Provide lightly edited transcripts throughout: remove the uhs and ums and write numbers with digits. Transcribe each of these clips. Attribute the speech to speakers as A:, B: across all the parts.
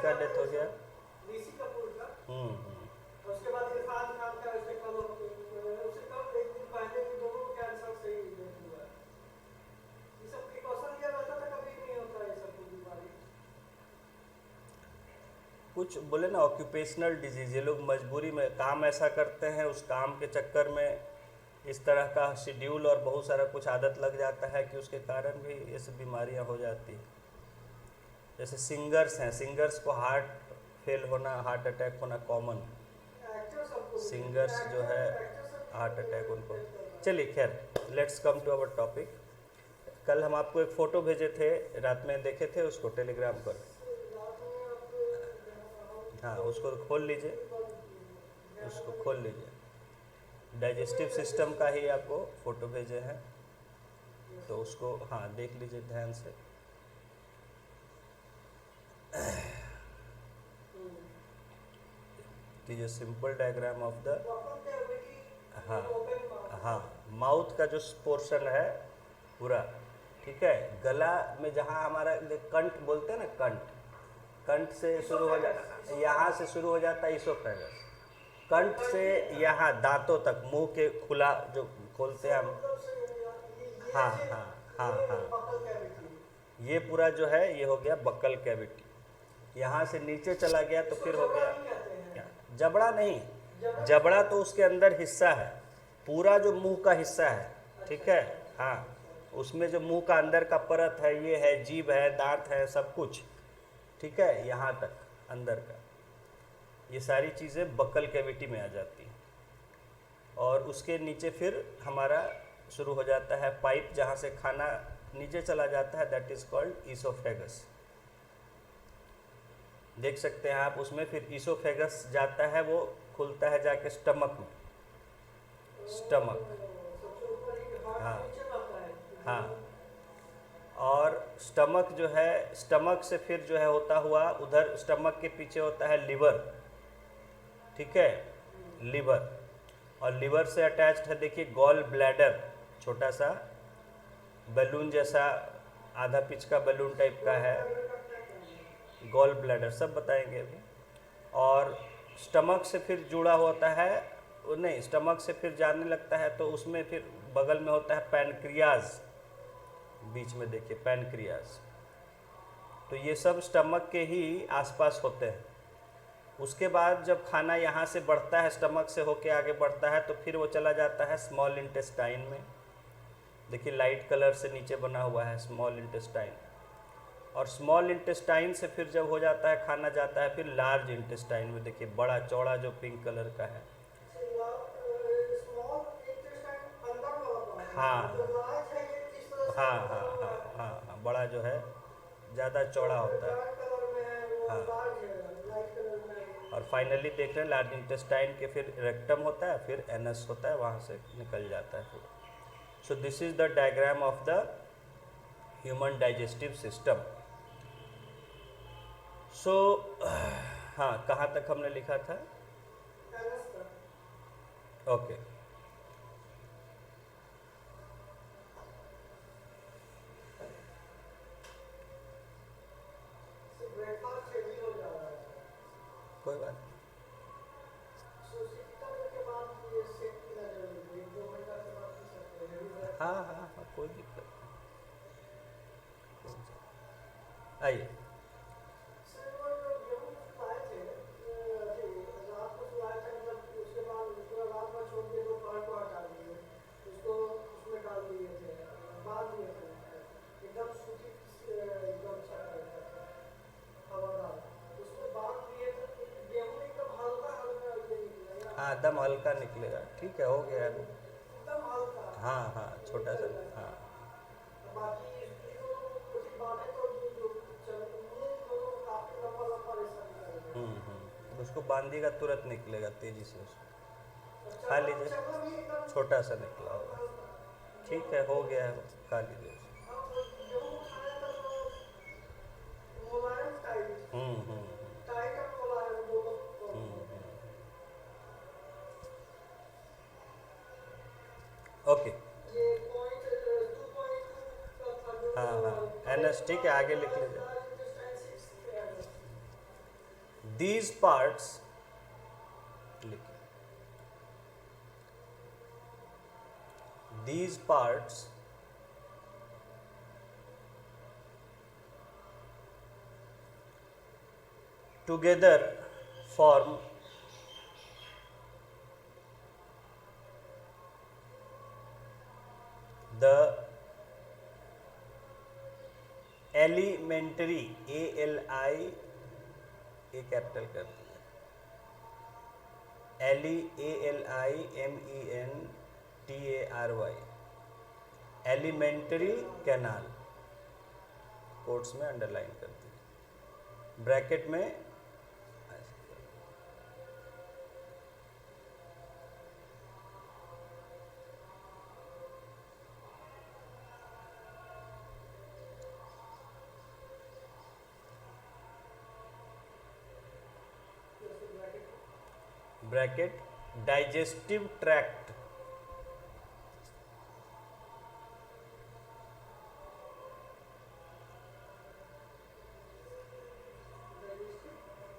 A: किसका डेथ हो गया?
B: ऋषि कपूर का।
A: हम्म।
B: उसके बाद इरफान खान का उसके कल उससे कल एक दिन पहले भी दोनों कैंसर से ही डेथ हुआ है। ये सब प्रिकॉशन लिया रहता था, कभी नहीं होता ये सब बीमारी।
A: कुछ बोले ना ऑक्यूपेशनल डिजीज, ये लोग मजबूरी में काम ऐसा करते हैं, उस काम के चक्कर में इस तरह का शेड्यूल और बहुत सारा कुछ आदत लग जाता है कि उसके कारण भी ये सब बीमारियां हो जाती हैं। जैसे सिंगर्स हैं, सिंगर्स को हार्ट फेल होना, हार्ट अटैक होना कॉमन।
B: एक्टर सबको
A: सिंगर्स जो है हार्ट अटैक उनको। चलिए खैर, let's come to our topic. कल हम आपको एक फ़ोटो भेजे थे, रात में देखे थे उसको टेलीग्राम पर। हाँ, उसको खोल लीजिए, उसको खोल लीजिए। डाइजेस्टिव सिस्टम का ही आपको फ़ोटो भेजे हैं, तो उसको हाँ देख लीजिए ध्यान से। लीजिए सिंपल डायग्राम ऑफ द, हाँ हाँ, माउथ का जो पोर्शन है पूरा, ठीक है। गला में जहाँ हमारा कंठ बोलते हैं ना, कंठ, कंठ से शुरू हो जाता, यहाँ से शुरू हो जाता है ईसोफेगस। कंठ से यहाँ दांतों तक, मुंह के खुला जो खोलते हैं हम, हाँ हाँ हाँ हाँ, ये पूरा जो है ये हो गया बक्कल कैविटी। यहाँ से नीचे चला गया तो फिर हो गया जबड़ा। नहीं, जबड़ा तो उसके अंदर हिस्सा है, पूरा जो मुंह का हिस्सा है, ठीक है। हाँ, उसमें जो मुंह का अंदर का परत है, ये है, जीभ है, दांत है, सब कुछ, ठीक है, यहाँ तक अंदर का, ये सारी चीज़ें बक्कल कैविटी में आ जाती हैं। और उसके नीचे फिर हमारा शुरू हो जाता है पाइप, जहाँ से खाना नीचे चला जाता है, दैट इज़ कॉल्ड ईसोफेगस। देख सकते हैं आप, उसमें फिर ईसोफेगस जाता है, वो खुलता है जाके स्टमक में, स्टमक, हाँ हाँ। और स्टमक जो है, स्टमक से फिर जो है होता हुआ उधर स्टमक के पीछे होता है लिवर, ठीक है, लिवर। और लिवर से अटैच्ड है, देखिए, गॉल ब्लैडर, छोटा सा बैलून जैसा, आधा पिच का बैलून टाइप का है, गॉल ब्लैडर, सब बताएंगे अभी। और स्टमक से फिर जुड़ा होता है, नहीं, स्टमक से फिर जाने लगता है तो उसमें फिर बगल में होता है पैनक्रियाज, बीच में देखिए पैनक्रियाज। तो ये सब स्टमक के ही आसपास होते हैं। उसके बाद जब खाना यहाँ से बढ़ता है, स्टमक से होके आगे बढ़ता है, तो फिर वो चला जाता है स्मॉल इंटेस्टाइन में। देखिए लाइट कलर से नीचे बना हुआ है स्मॉल इंटेस्टाइन। और स्मॉल इंटेस्टाइन से फिर जब हो जाता है, खाना जाता है फिर लार्ज इंटेस्टाइन में, देखिए बड़ा चौड़ा जो पिंक कलर का है। हाँ हाँ हाँ हाँ हाँ हाँ, बड़ा जो है ज़्यादा चौड़ा होता है, हाँ। और फाइनली देख रहे हैं लार्ज इंटेस्टाइन के फिर रेक्टम होता है, फिर एनस होता है, वहाँ से निकल जाता है फिर। So this is the diagram of the human digestive system. So हाँ, कहाँ तक हमने लिखा था? ओके। कोई बात नहीं, हाँ हाँ हाँ, कोई दिक्कत नहीं, आइए। हाँ, एकदम हल्का निकलेगा, ठीक है, हो गया है। हाँ हाँ, छोटा सा, हाँ उसको बांधिएगा तुरंत निकलेगा तेज़ी से, उसको खा लीजिए, छोटा सा निकला होगा, ठीक है, हो गया है, खा लीजिए उसको। ओके, हाँ हाँ, एनएस, ठीक है, आगे लिख लीजिए। these parts, these parts together form the elementary, ALI A capital कर दिया, ELIMENTARY, एलिमेंट्री कैनाल, कोट्स में अंडरलाइन कर दिया, ब्रैकेट में bracket digestive tract,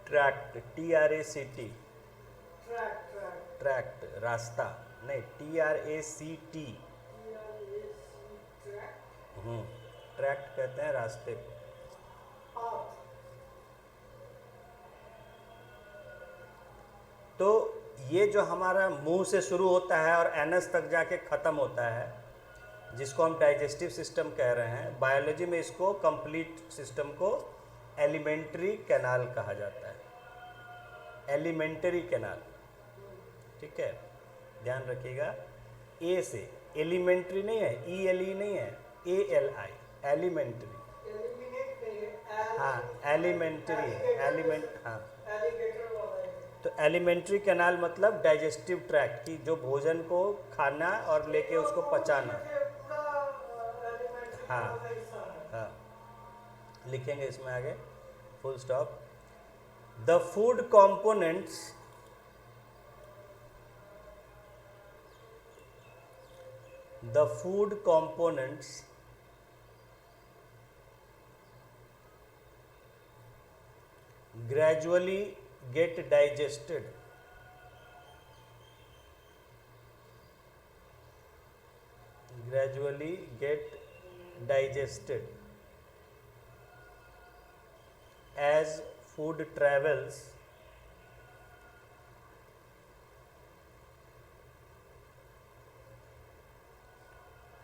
A: tract TRACT, tract रास्ता नहीं, TRACT, ट्रैक्ट कहते हैं रास्ते को। तो ये जो हमारा मुंह से शुरू होता है और एनस तक जाके ख़त्म होता है, जिसको हम डाइजेस्टिव सिस्टम कह रहे हैं, बायोलॉजी में इसको कंप्लीट सिस्टम को एलिमेंट्री कैनाल कहा जाता है, एलिमेंट्री कैनाल। ठीक है, ध्यान रखिएगा, ए से एलिमेंट्री नहीं है, ELE नहीं है, ALI, एलिमेंट्री। हाँ, एलिमेंट्री है, एलिमेंट, हाँ। तो एलिमेंट्री कैनाल मतलब डाइजेस्टिव ट्रैक्ट की, जो भोजन को खाना और लेके उसको पचाना। हाँ हाँ, लिखेंगे इसमें आगे full stop. The food components gradually get digested as food travels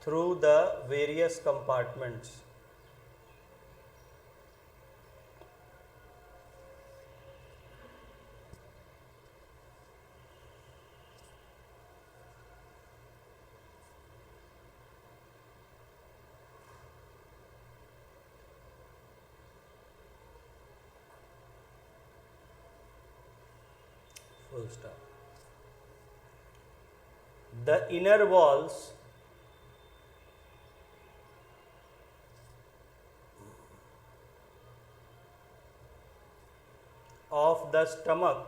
A: through the various compartments. Full stop. The inner walls of the stomach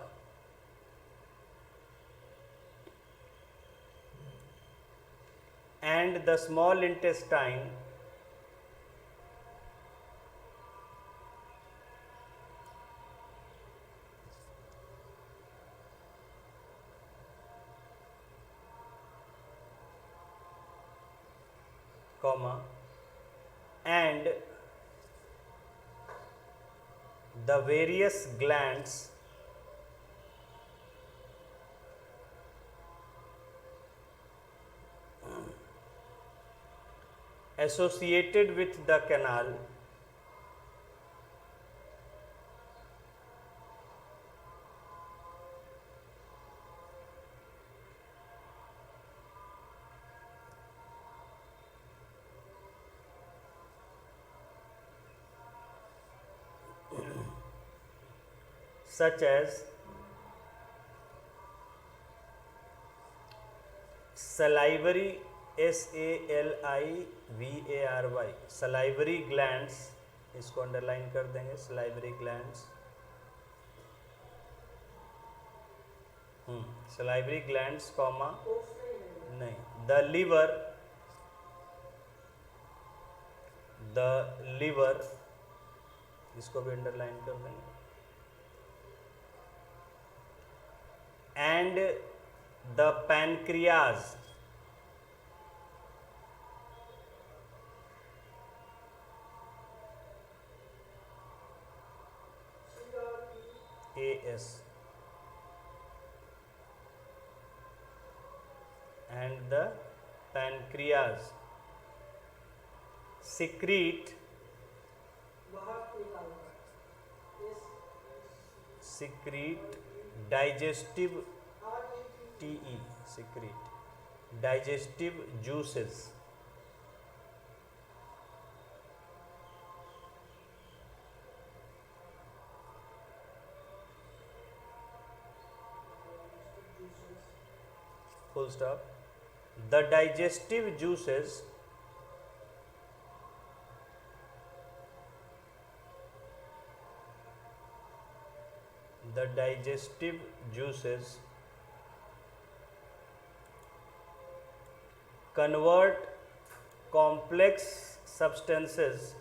A: and the small intestine and the various glands associated with the canal such as salivary, SALIVARY, salivary glands, इसको underline कर देंगे, salivary glands, salivary glands comma नहीं, the liver, इसको भी underline कर देंगे, and the pancreas. AS. And the pancreas secrete digestive secrete digestive juices. Full stop. The digestive juices convert complex substances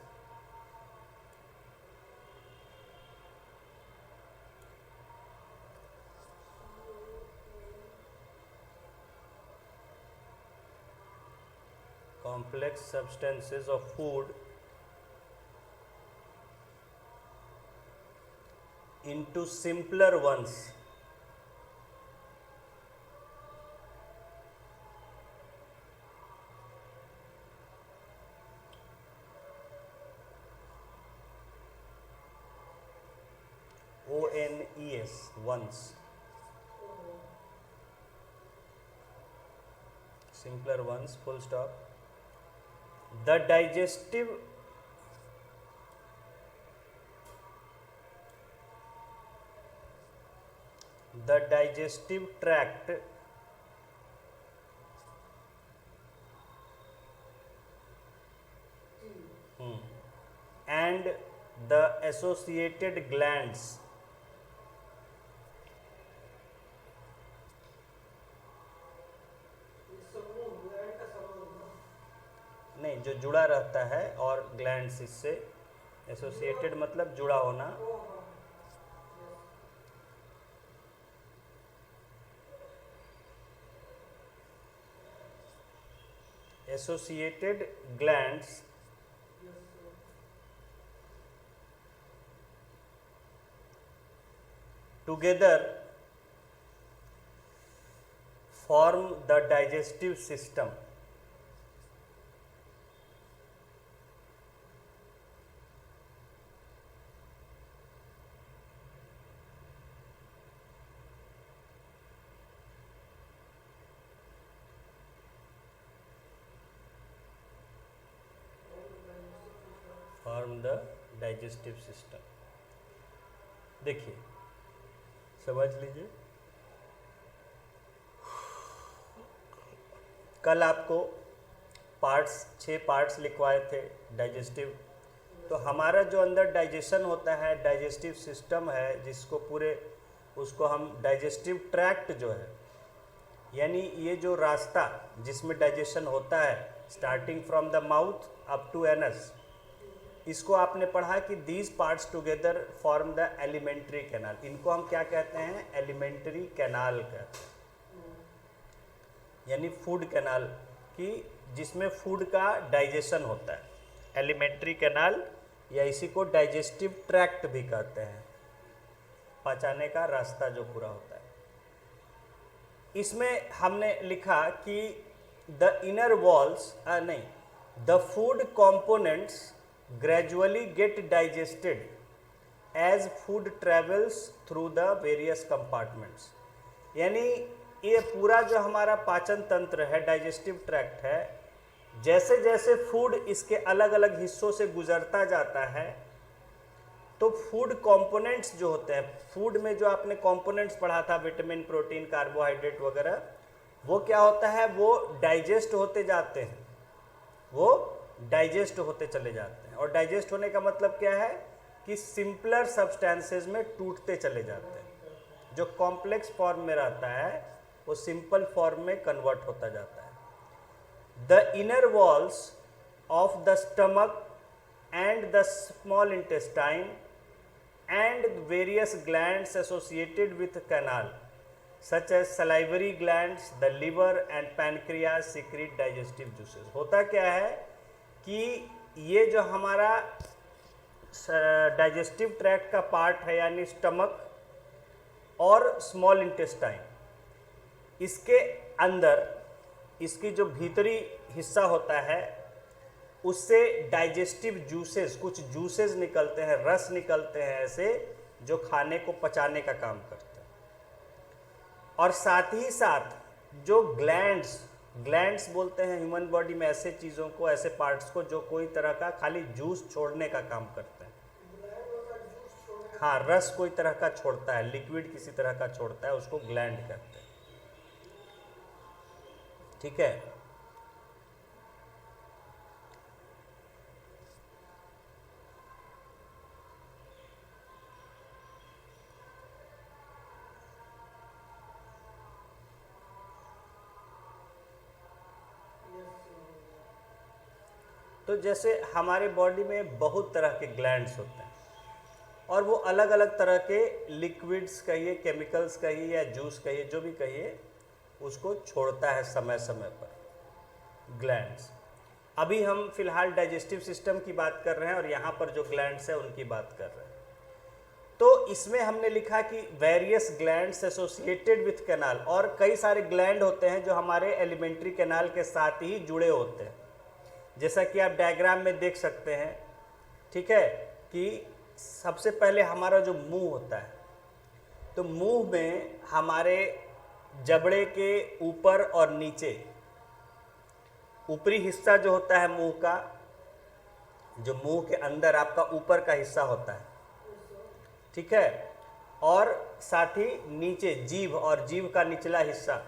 A: of food into simpler ones. ONES, ones. Simpler ones, full stop. The digestive tract and the associated glands नहीं, जो जुड़ा रहता है और glands इससे associated मतलब जुड़ा होना, associated glands together form the digestive system. Form the digestive system. देखिए, समझ लीजिए, कल आपको पार्ट्स 6 पार्ट्स लिखवाए थे डाइजेस्टिव। तो हमारा जो अंदर डाइजेशन होता है, डाइजेस्टिव सिस्टम है, जिसको पूरे उसको हम डाइजेस्टिव ट्रैक्ट जो है, यानी ये जो रास्ता जिसमें डाइजेशन होता है starting from the mouth up to anus, इसको आपने पढ़ा कि these parts together form the alimentary canal. इनको हम क्या कहते हैं? एलिमेंट्री कैनाल कहते हैं, यानी फूड कैनाल की जिसमें फूड का डाइजेशन होता है, एलिमेंट्री कैनाल, या इसी को डाइजेस्टिव ट्रैक्ट भी कहते हैं, पचाने का रास्ता जो पूरा होता है। इसमें हमने लिखा कि the inner walls the food components gradually get digested as food travels through the various compartments। यानी ये पूरा जो हमारा पाचन तंत्र है, डाइजेस्टिव ट्रैक्ट है, जैसे जैसे फूड इसके अलग अलग हिस्सों से गुजरता जाता है, तो फूड कंपोनेंट्स जो होते हैं, फूड में जो आपने कंपोनेंट्स पढ़ा था, विटामिन, प्रोटीन, कार्बोहाइड्रेट वगैरह, वो क्या होता है? वो डाइजेस्ट होते जाते हैं, वो डाइजेस्ट होते चले जाते हैं। और डाइजेस्ट होने का मतलब क्या है? कि सिंपलर सब्सटेंसेस में टूटते चले जाते हैं। जो कॉम्प्लेक्स फॉर्म में रहता है वो सिंपल फॉर्म में कन्वर्ट होता जाता है। The inner walls of the stomach and the small intestine and various glands associated with canal such as salivary glands, the liver and pancreas secrete digestive juices. होता क्या है कि ये जो हमारा डाइजेस्टिव ट्रैक्ट का पार्ट है यानी स्टमक और स्मॉल इंटेस्टाइन, इसके अंदर इसकी जो भीतरी हिस्सा होता है उससे डाइजेस्टिव जूसेस, कुछ जूसेस निकलते हैं, रस निकलते हैं ऐसे, जो खाने को पचाने का काम करते हैं। और साथ ही साथ जो ग्लैंड्स बोलते हैं ह्यूमन बॉडी में ऐसे चीज़ों को, ऐसे पार्ट्स को जो कोई तरह का खाली जूस छोड़ने का काम करते हैं। हाँ, रस कोई तरह का छोड़ता है, लिक्विड किसी तरह का छोड़ता है, उसको ग्लैंड कहते हैं। ठीक है। तो जैसे हमारे बॉडी में बहुत तरह के ग्लैंड्स होते हैं और वो अलग अलग तरह के लिक्विड्स कहिए, केमिकल्स कहिए या जूस कहिए, जो भी कहिए, उसको छोड़ता है समय समय पर ग्लैंड्स। अभी हम फिलहाल डाइजेस्टिव सिस्टम की बात कर रहे हैं और यहाँ पर जो ग्लैंड्स है उनकी बात कर रहे हैं। तो इसमें हमने लिखा कि various glands associated with canal, और कई सारे ग्लैंड होते हैं जो हमारे एलिमेंट्री कैनाल के साथ ही जुड़े होते हैं, जैसा कि आप डायग्राम में देख सकते हैं। ठीक है, कि सबसे पहले हमारा जो मुंह होता है, तो मुंह में हमारे जबड़े के ऊपर और नीचे, ऊपरी हिस्सा जो होता है मुंह का, जो मुंह के अंदर आपका ऊपर का हिस्सा होता है, ठीक है, और साथ ही नीचे जीभ और जीभ का निचला हिस्सा,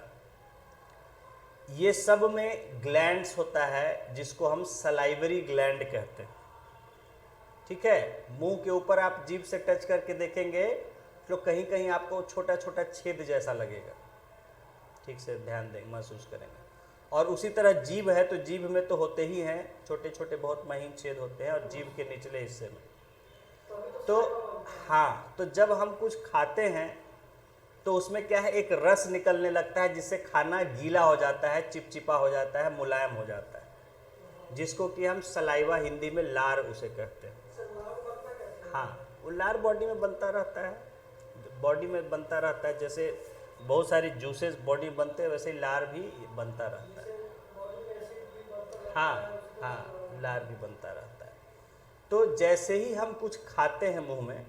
A: ये सब में ग्लैंड्स होता है जिसको हम सलाइवरी ग्लैंड कहते हैं। ठीक है, मुंह के ऊपर आप जीभ से टच करके देखेंगे तो कहीं कहीं आपको छोटा छोटा छेद जैसा लगेगा, ठीक से ध्यान दें, महसूस करेंगे। और उसी तरह जीभ है तो जीभ में तो होते ही हैं छोटे छोटे बहुत महीन छेद होते हैं, और जीभ के निचले हिस्से में। तो हाँ, तो जब हम कुछ खाते हैं तो उसमें क्या है, एक रस निकलने लगता है जिससे खाना गीला हो जाता है, चिपचिपा हो जाता है, मुलायम हो जाता है, जिसको कि हम सलाइवा, हिंदी में लार उसे कहते हैं। हाँ, वो लार बॉडी में बनता रहता है, बॉडी में बनता रहता है। जैसे बहुत सारी जूसेस बॉडी में बनते हैं, वैसे ही लार भी बनता रहता है। हाँ हाँ, लार भी बनता रहता है। तो जैसे ही हम कुछ खाते हैं मुंह में,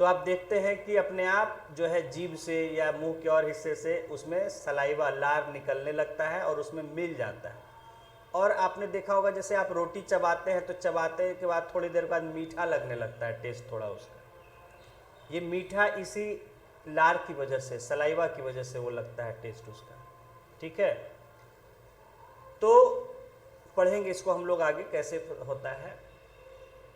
A: तो आप देखते हैं कि अपने आप जो है जीभ से या मुंह के और हिस्से से उसमें सलाइवा, लार निकलने लगता है और उसमें मिल जाता है। और आपने देखा होगा जैसे आप रोटी चबाते हैं तो चबाते के बाद थोड़ी देर बाद मीठा लगने लगता है, टेस्ट थोड़ा उसका। ये मीठा इसी लार की वजह से, सलाइवा की वजह से वो लगता है टेस्ट उसका। ठीक है, तो पढ़ेंगे इसको हम लोग आगे कैसे होता है।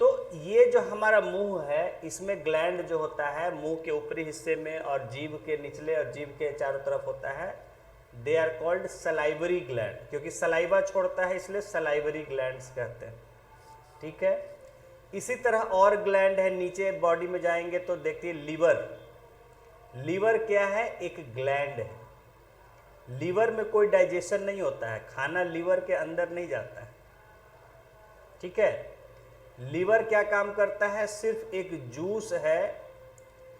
A: तो ये जो हमारा मुंह है, इसमें ग्लैंड जो होता है मुंह के ऊपरी हिस्से में और जीभ के निचले और जीभ के चारों तरफ होता है, they are called salivary gland, क्योंकि सलाइवा छोड़ता है इसलिए सलाइवरी ग्लैंड्स कहते हैं। ठीक है, इसी तरह और ग्लैंड है, नीचे बॉडी में जाएंगे तो देखिए लीवर। लीवर क्या है, एक ग्लैंड है। लीवर में कोई डाइजेशन नहीं होता है, खाना लीवर के अंदर नहीं जाता है। ठीक है, लीवर क्या काम करता है, सिर्फ एक जूस है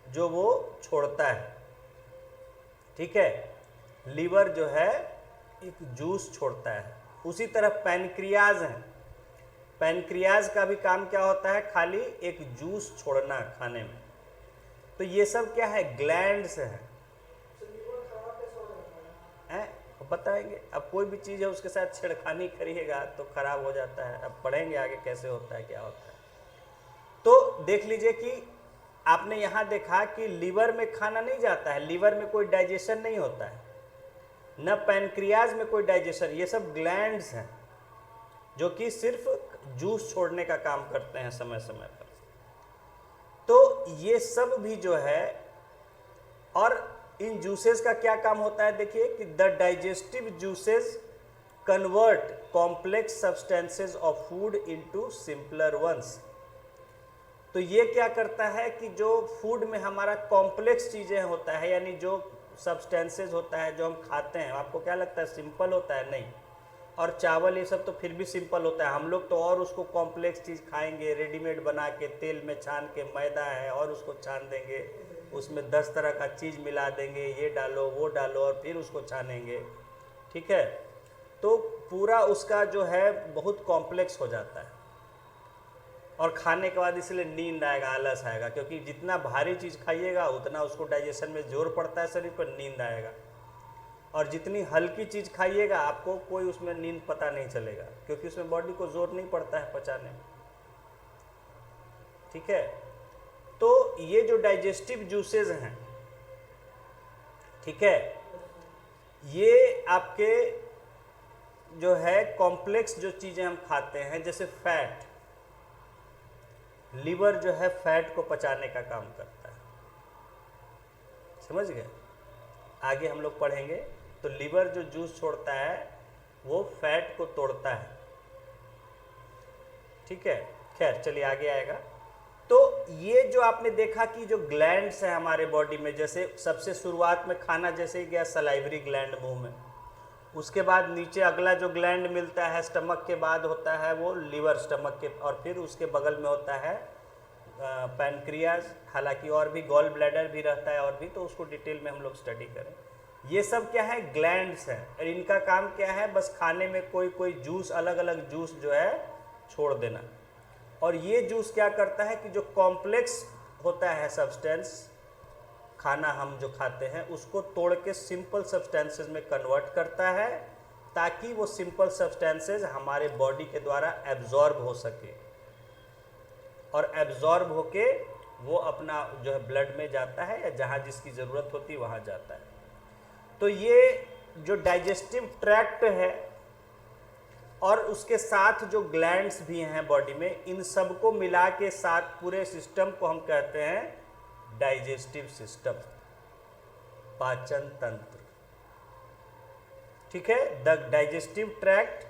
A: जो वो छोड़ता है। ठीक है, लीवर जो है एक जूस छोड़ता है। उसी तरह पैनक्रियाज है, पैनक्रियाज का भी काम क्या होता है, खाली एक जूस छोड़ना खाने में। तो ये सब क्या है, ग्लैंड्स हैं। बताएंगे, अब कोई भी चीज़ है उसके साथ छेड़खानी करिएगा तो खराब हो जाता है। अब पढ़ेंगे आगे कैसे होता है, क्या होता है। तो देख लीजिए कि आपने यहाँ देखा कि लीवर में खाना नहीं जाता है, लीवर में कोई डाइजेशन नहीं होता है, न पैनक्रियाज में कोई डाइजेशन। ये सब ग्लैंड्स हैं जो कि सिर्फ जूस छोड़ने का काम करते हैं समय समय पर। तो ये सब भी जो है, और इन जूसेस का क्या काम होता है, देखिए कि the digestive juices convert complex substances of food into simpler ones. तो ये क्या करता है कि जो फूड में हमारा कॉम्प्लेक्स चीज़ें होता है, यानी जो सब्सटेंसेस होता है जो हम खाते हैं, आपको क्या लगता है सिंपल होता है? नहीं। और चावल ये सब तो फिर भी सिंपल होता है, हम लोग तो और उसको कॉम्प्लेक्स चीज़ खाएंगे, रेडीमेड बना के तेल में छान के, मैदा है और उसको छान देंगे, उसमें 10 तरह का चीज़ मिला देंगे, ये डालो वो डालो और फिर उसको छानेंगे, ठीक है। तो पूरा उसका जो है बहुत कॉम्प्लेक्स हो जाता है, और खाने के बाद इसलिए नींद आएगा, आलस आएगा, क्योंकि जितना भारी चीज़ खाइएगा उतना उसको डाइजेशन में जोर पड़ता है शरीर पर, नींद आएगा। और जितनी हल्की चीज़ खाइएगा आपको कोई उसमें नींद पता नहीं चलेगा, क्योंकि उसमें बॉडी को जोर नहीं पड़ता है पचाने में, ठीक है। तो ये जो डाइजेस्टिव जूसेस हैं, ठीक है, ये आपके जो है कॉम्प्लेक्स जो चीज़ें हम खाते हैं, जैसे फैट, लीवर जो है फैट को पचाने का काम करता है, समझ गए। आगे हम लोग पढ़ेंगे। तो लीवर जो जूस छोड़ता है वो फैट को तोड़ता है, ठीक है। खैर चलिए आगे आएगा। तो ये जो आपने देखा कि जो ग्लैंड्स है हमारे बॉडी में, जैसे सबसे शुरुआत में खाना जैसे ही गया सलाइवरी ग्लैंड मुंह में, उसके बाद नीचे अगला जो ग्लैंड मिलता है स्टमक के बाद होता है वो लीवर स्टमक के, और फिर उसके बगल में होता है पैनक्रियाज, हालांकि और भी गॉल ब्लैडर भी रहता है और भी, तो उसको डिटेल में हम लोग स्टडी करें। ये सब क्या है? ग्लैंड्स हैं, और इनका काम क्या है? बस खाने में कोई कोई जूस, अलग अलग जूस जो है छोड़ देना। और ये जूस क्या करता है कि जो कॉम्प्लेक्स होता है सब्सटेंस, खाना हम जो खाते हैं उसको तोड़ के सिंपल सब्सटेंसेस में कन्वर्ट करता है, ताकि वो सिंपल सब्सटेंसेस हमारे बॉडी के द्वारा एब्जॉर्ब हो सके, और एब्जॉर्ब होके वो अपना जो है ब्लड में जाता है, या जहाँ जिसकी ज़रूरत होती है वहाँ जाता है। तो ये जो डाइजेस्टिव ट्रैक्ट है और उसके साथ जो ग्लैंड्स भी हैं बॉडी में, इन सबको मिला के साथ पूरे सिस्टम को हम कहते हैं डाइजेस्टिव सिस्टम, पाचन तंत्र, ठीक है। The digestive tract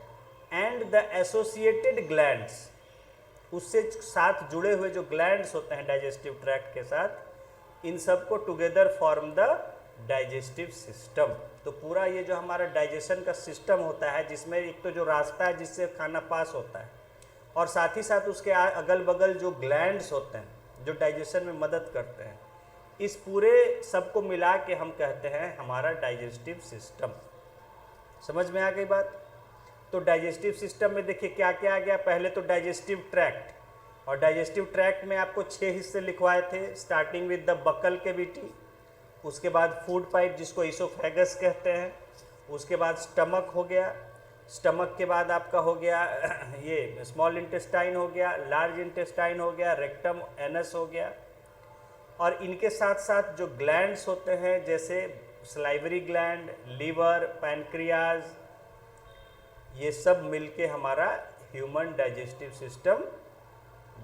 A: and the associated glands, उससे साथ जुड़े हुए जो ग्लैंड्स होते हैं डाइजेस्टिव ट्रैक्ट के साथ, इन सबको together form the digestive system. तो पूरा ये जो हमारा डाइजेशन का सिस्टम होता है, जिसमें एक तो जो रास्ता है जिससे खाना पास होता है, और साथ ही साथ उसके अगल बगल जो ग्लैंड्स होते हैं जो डाइजेशन में मदद करते हैं, इस पूरे सबको मिला के हम कहते हैं हमारा डाइजेस्टिव सिस्टम। समझ में आ गई बात? तो डाइजेस्टिव सिस्टम में देखिए क्या क्या आ गया। पहले तो डाइजेस्टिव ट्रैक्ट, और डाइजेस्टिव ट्रैक्ट में आपको 6 हिस्से लिखवाए थे, starting with the buccal cavity, उसके बाद फूड पाइप जिसको इसोफेगस कहते हैं, उसके बाद स्टमक हो गया, स्टमक के बाद आपका हो गया ये स्मॉल इंटेस्टाइन हो गया, लार्ज इंटेस्टाइन हो गया, रेक्टम, एनस हो गया, और इनके साथ साथ जो ग्लैंड्स होते हैं जैसे सलाइवरी ग्लैंड, लीवर, पैनक्रियाज, ये सब मिलके हमारा ह्यूमन डाइजेस्टिव सिस्टम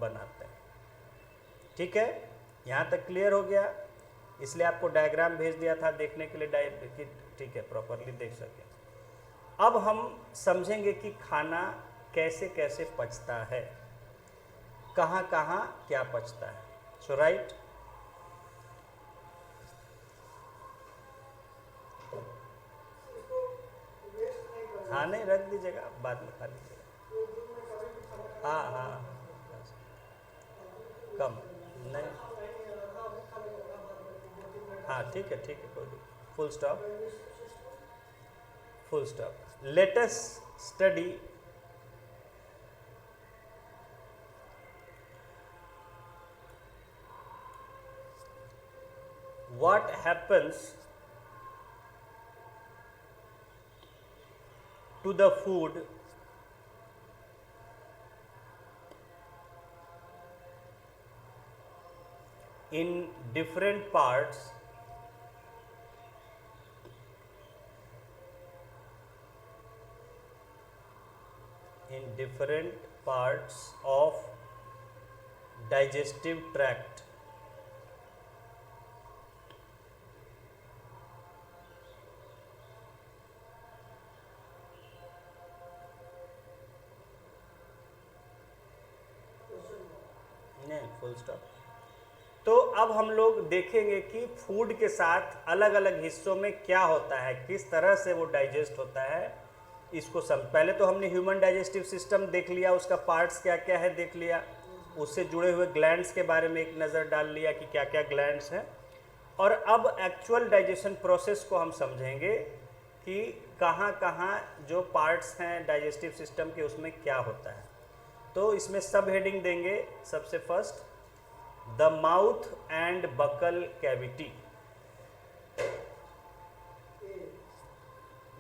A: बनाते हैं, ठीक है। यहाँ तक क्लियर हो गया? इसलिए आपको डायग्राम भेज दिया था देखने के लिए, ठीक है, प्रॉपरली देख सके। अब हम समझेंगे कि खाना कैसे कैसे पचता है, कहाँ कहाँ क्या पचता है। सो राइट, हाँ नहीं रख दीजिएगा, बाद में खा लीजिएगा। हाँ हाँ कम नहीं, हाँ ठीक है कोई full stop, full stop. Let us study what happens to the food in different parts of digestive tract. नहीं फुल स्टॉप। तो अब हम लोग देखेंगे कि फूड के साथ अलग अलग हिस्सों में क्या होता है, किस तरह से वो डाइजेस्ट होता है, इसको पहले तो हमने ह्यूमन डाइजेस्टिव सिस्टम देख लिया, उसका पार्ट्स क्या क्या है देख लिया, उससे जुड़े हुए ग्लैंड्स के बारे में एक नज़र डाल लिया कि क्या क्या ग्लैंड्स हैं, और अब एक्चुअल डाइजेशन प्रोसेस को हम समझेंगे कि कहाँ कहाँ जो पार्ट्स हैं डाइजेस्टिव सिस्टम के उसमें क्या होता है। तो इसमें सब हेडिंग देंगे। सबसे first, the mouth and buccal cavity.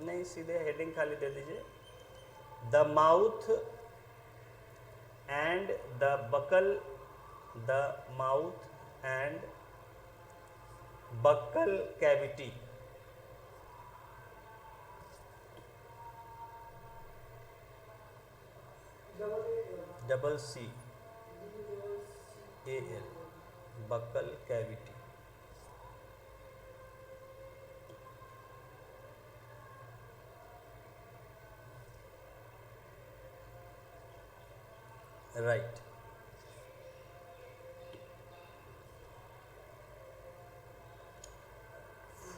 A: नहीं, सीधे हेडिंग खाली दे दीजिए, the mouth and the buccal, the mouth and buccal cavity. Double C A L, buccal cavity. Right.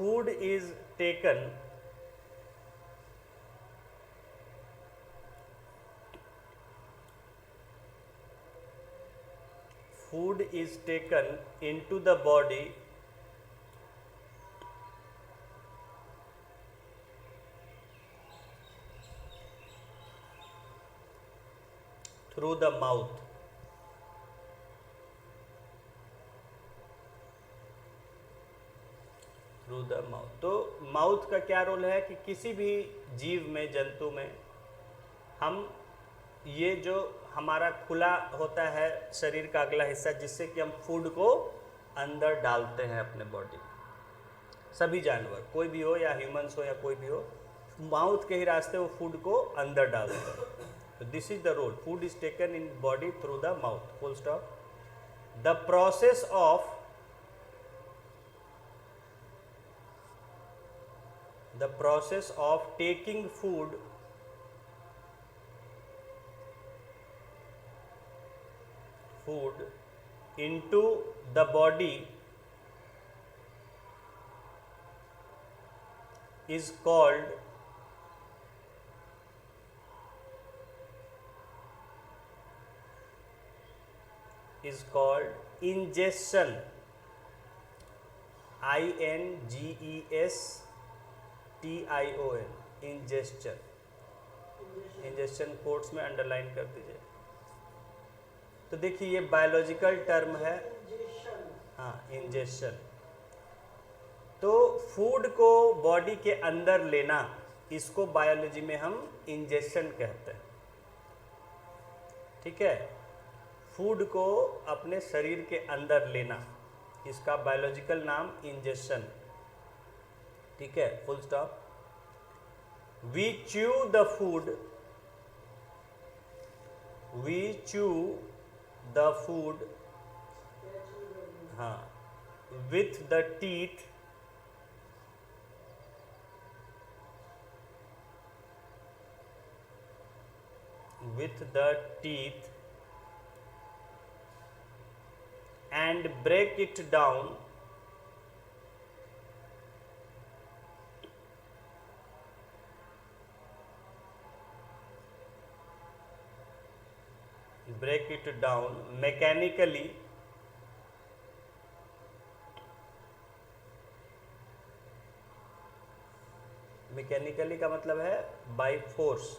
A: Food is taken into the body through the mouth. Through the mouth. तो mouth का क्या role है कि किसी भी जीव में, जंतु में, हम ये जो हमारा खुला होता है शरीर का अगला हिस्सा, जिससे कि हम फूड को अंदर डालते हैं अपने बॉडी, सभी जानवर, कोई भी हो या ह्यूमंस हो या कोई भी हो, माउथ के ही रास्ते वो फूड को अंदर डालते हैं। तो this is the role, food is taken in body through the mouth, full stop. The process of taking food into the body is called ingestion, INGESTION, ingestion. Ingestion quotes में underline कर दीजिए। तो देखिए ये बायोलॉजिकल टर्म है, हाँ, ingestion. तो food को बॉडी के अंदर लेना, इसको बायोलॉजी में हम इंजेशन कहते हैं। ठीक है, फूड को अपने शरीर के अंदर लेना, इसका बायोलॉजिकल नाम इंजेशन। ठीक है, full stop. We chew the food, हाँ, with the teeth, and break it down mechanically का मतलब है बाय फोर्स,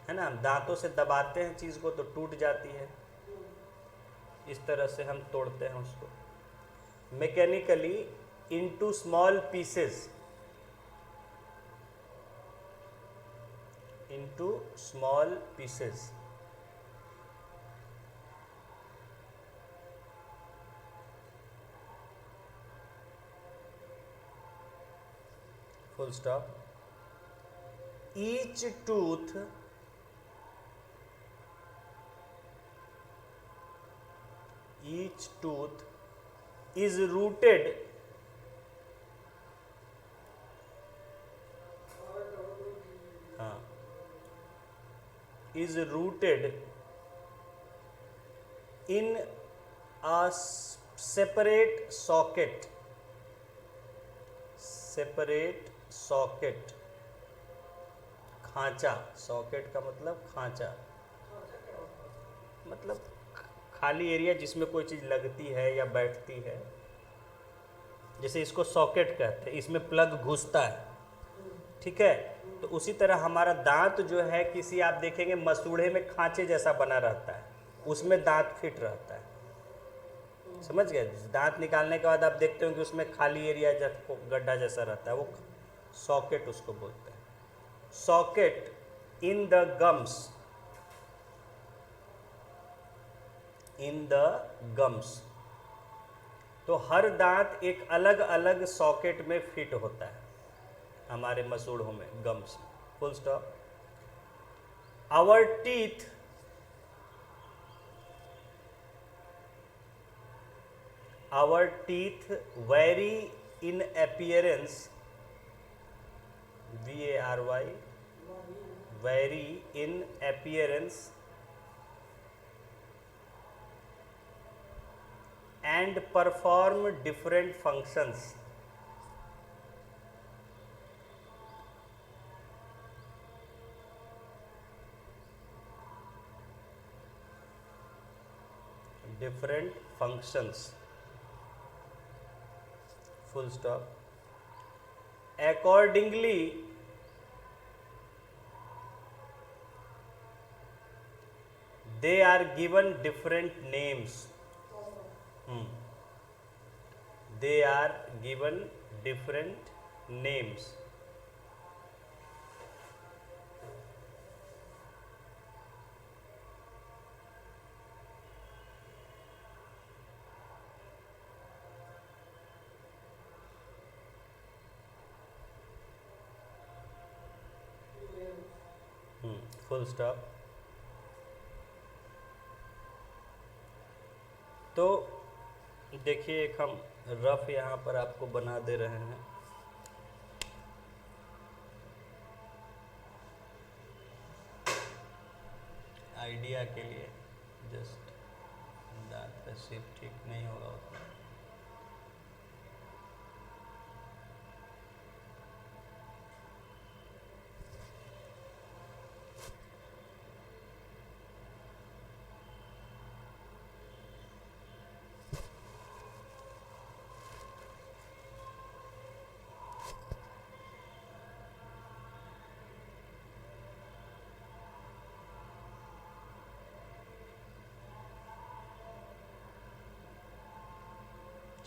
A: है ना। हम दांतों से दबाते हैं चीज़ को तो टूट जाती है, इस तरह से हम तोड़ते हैं उसको। Mechanically into small pieces, full stop. Each tooth is rooted in a separate socket, separate socket, खांचा, सॉकेट का मतलब खांचा, मतलब खाली एरिया जिसमें कोई चीज़ लगती है या बैठती है, जैसे इसको सॉकेट कहते हैं, इसमें प्लग घुसता है, ठीक है। तो उसी तरह हमारा दांत जो है किसी, आप देखेंगे मसूड़े में खांचे जैसा बना रहता है, उसमें दांत फिट रहता है, समझ गए। दांत निकालने के बाद आप देखते हो कि उसमें खाली एरिया गड्ढा जैसा रहता है, वो सॉकेट उसको बोलते हैं। Socket in the gums, in the gums, तो हर दांत एक अलग अलग सॉकेट में फिट होता है हमारे मसूड़ों में, gums, full stop. Our teeth, our teeth vary in appearance, vary, vary in appearance and perform different functions, different functions, full stop. Accordingly, they are given different names. They are given different names. Full stop. तो देखिए एक हम rough यहाँ पर आपको बना दे रहे हैं। आइडिया के लिए, जस्ट दांत का शेप ठीक नहीं होगा उतना।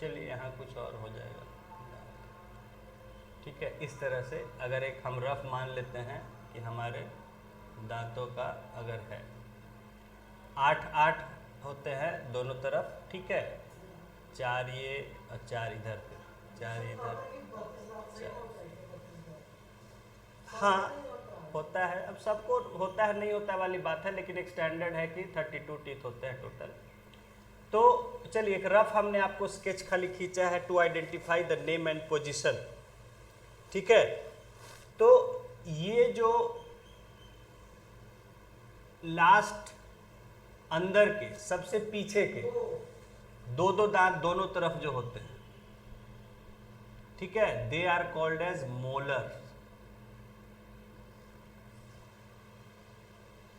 A: चलिए यहाँ कुछ और हो जाएगा, ठीक है। इस तरह से अगर एक हम रफ मान लेते हैं कि हमारे दांतों का अगर है 8 होते हैं दोनों तरफ, ठीक है। 4 ये और 4 इधर, फिर 4 इधर, 4। हाँ होता है, अब सबको होता है नहीं होता वाली बात है, लेकिन एक स्टैंडर्ड है कि 32 टीथ होते हैं टोटल। तो चलिए एक रफ हमने आपको स्केच खाली खींचा है to identify the name and position, ठीक है। तो ये जो लास्ट अंदर के सबसे पीछे के दो दांत दोनों तरफ जो होते हैं, ठीक है, they are called as molar,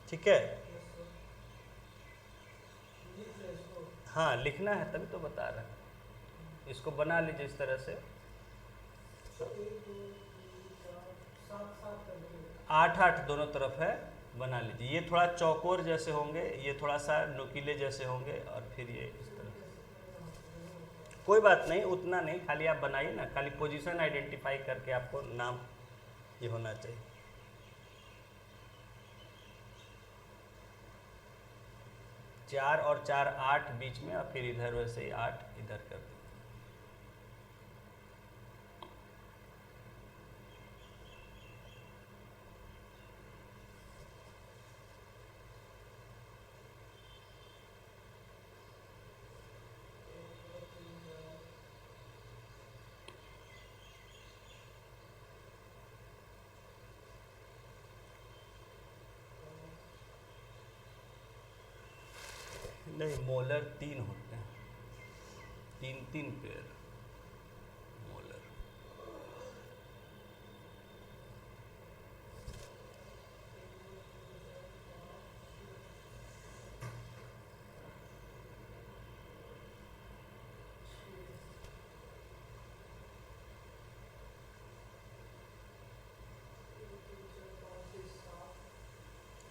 A: ठीक है। हाँ लिखना है तभी तो बता रहे हैं, इसको बना लीजिए इस तरह से। 8 दोनों तरफ है, बना लीजिए। ये थोड़ा चौकोर जैसे होंगे, ये थोड़ा सा नुकीले जैसे होंगे, और फिर ये इस तरह से। कोई बात नहीं, उतना नहीं, खाली आप बनाइए ना, खाली पोजीशन आइडेंटिफाई करके आपको नाम ये होना चाहिए। चार और 4 8 बीच में, और फिर इधर वैसे ही 8 इधर कर दो। नहीं, मोलर 3 होते हैं। तीन पेयर मोलर।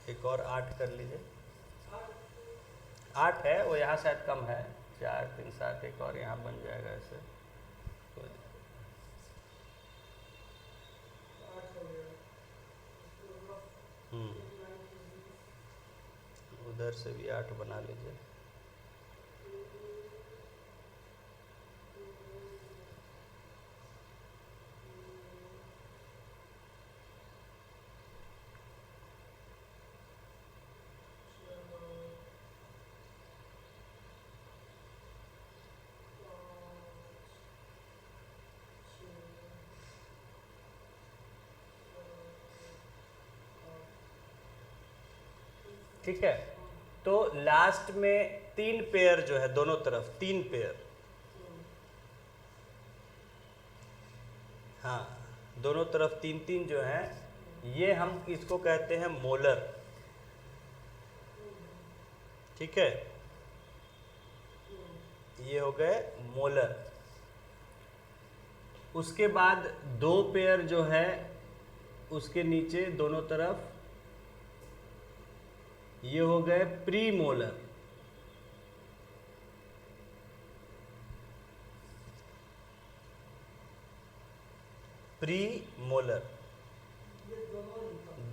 A: एक और 8 कर लीजिए। 8 है, वो यहाँ शायद कम है। 4 3 7 एक और यहाँ बन जाएगा ऐसे। उधर से भी 8 बना लीजिए। ठीक है, तो लास्ट में 3 पेयर जो है दोनों तरफ 3 पेयर, हाँ दोनों तरफ 3 जो है, ये हम इसको कहते हैं मोलर। ठीक है, ये हो गए मोलर। उसके बाद 2 पेयर जो है उसके नीचे दोनों तरफ, ये हो गए pre molar. Pre molar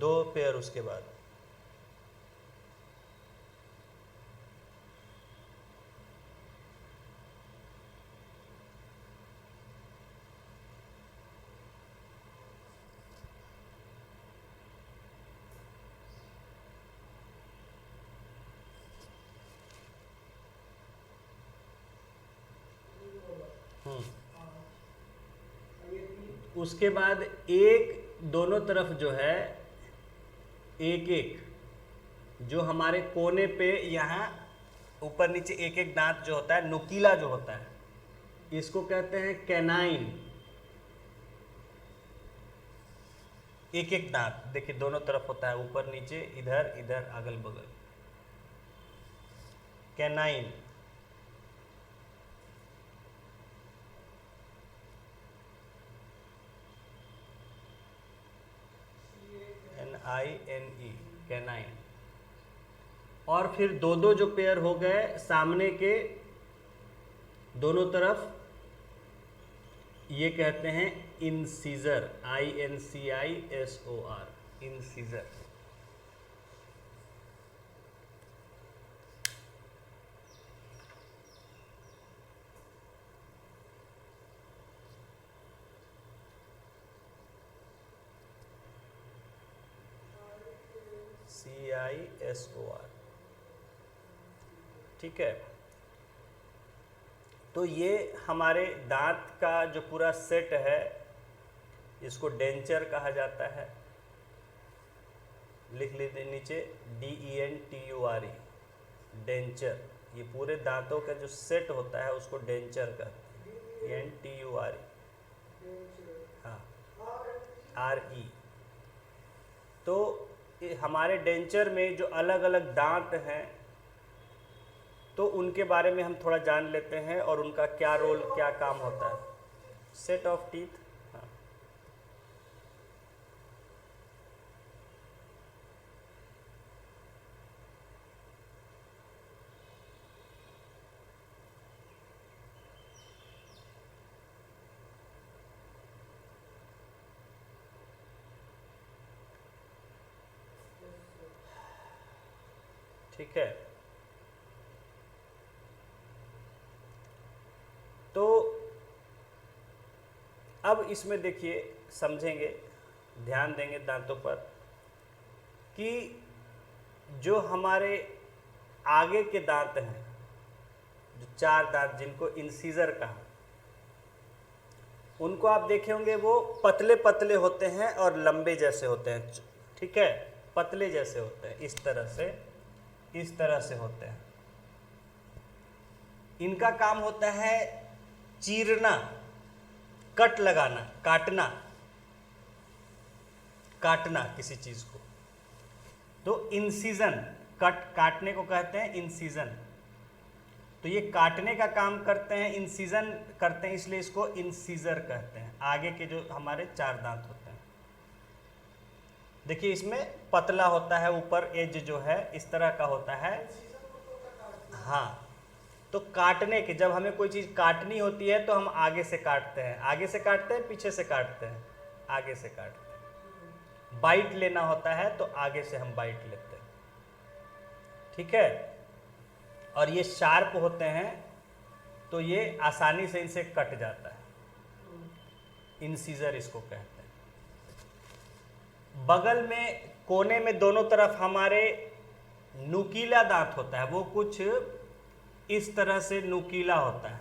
A: 2 pair उसके बाद। उसके बाद एक दोनों तरफ जो है एक एक, जो हमारे कोने पे यहाँ ऊपर नीचे एक एक दांत जो होता है, नुकीला जो होता है, इसको कहते हैं कैनाइन। एक एक दांत देखिए दोनों तरफ होता है, ऊपर नीचे, इधर इधर अगल बगल, कैनाइन। NINE canine. और फिर दो जो पेयर हो गए सामने के दोनों तरफ, ये कहते हैं इंसीजर। INCISOR, incisor. CISOR। ठीक है, तो ये हमारे दांत का जो पूरा सेट है, इसको डेंचर कहा जाता है। लिख लीजिए नीचे DENTURE, डेंचर। ये पूरे दांतों का जो सेट होता है उसको डेंचर कहते हैं। NTURE, हाँ, RE। तो हमारे डेंचर में जो अलग अलग दांत हैं, तो उनके बारे में हम थोड़ा जान लेते हैं और उनका क्या रोल, क्या काम होता है। सेट ऑफ टीथ, हाँ। ठीक है, तो अब इसमें देखिए, समझेंगे, ध्यान देंगे दांतों पर, कि जो हमारे आगे के दांत हैं, जो 4 दांत जिनको इंसीजर कहा, उनको आप देखे होंगे वो पतले पतले होते हैं और लंबे जैसे होते हैं। ठीक है, पतले जैसे होते हैं, इस तरह से होते हैं। इनका काम होता है चीरना, कट लगाना, काटना, काटना किसी चीज को, तो इंसिजन, काटने को कहते हैं इंसिजन। तो ये काटने का काम करते हैं, इंसिजन करते हैं, इसलिए इसको इंसीजर कहते हैं। आगे के जो हमारे 4 दांत होते हैं, देखिए इसमें पतला होता है, ऊपर एज जो है इस तरह का होता है। हाँ, तो काटने के, जब हमें कोई चीज़ काटनी होती है तो हम आगे से काटते हैं, आगे से काटते हैं, पीछे से काटते हैं, आगे से काटते हैं। बाइट लेना होता है तो आगे से हम बाइट लेते हैं, ठीक है। और ये शार्प होते हैं तो ये आसानी से इनसे कट जाता है, इंसीजर इसको कहते हैं। बगल में कोने में दोनों तरफ हमारे नुकीला दांत होता है, वो कुछ इस तरह से नुकीला होता है,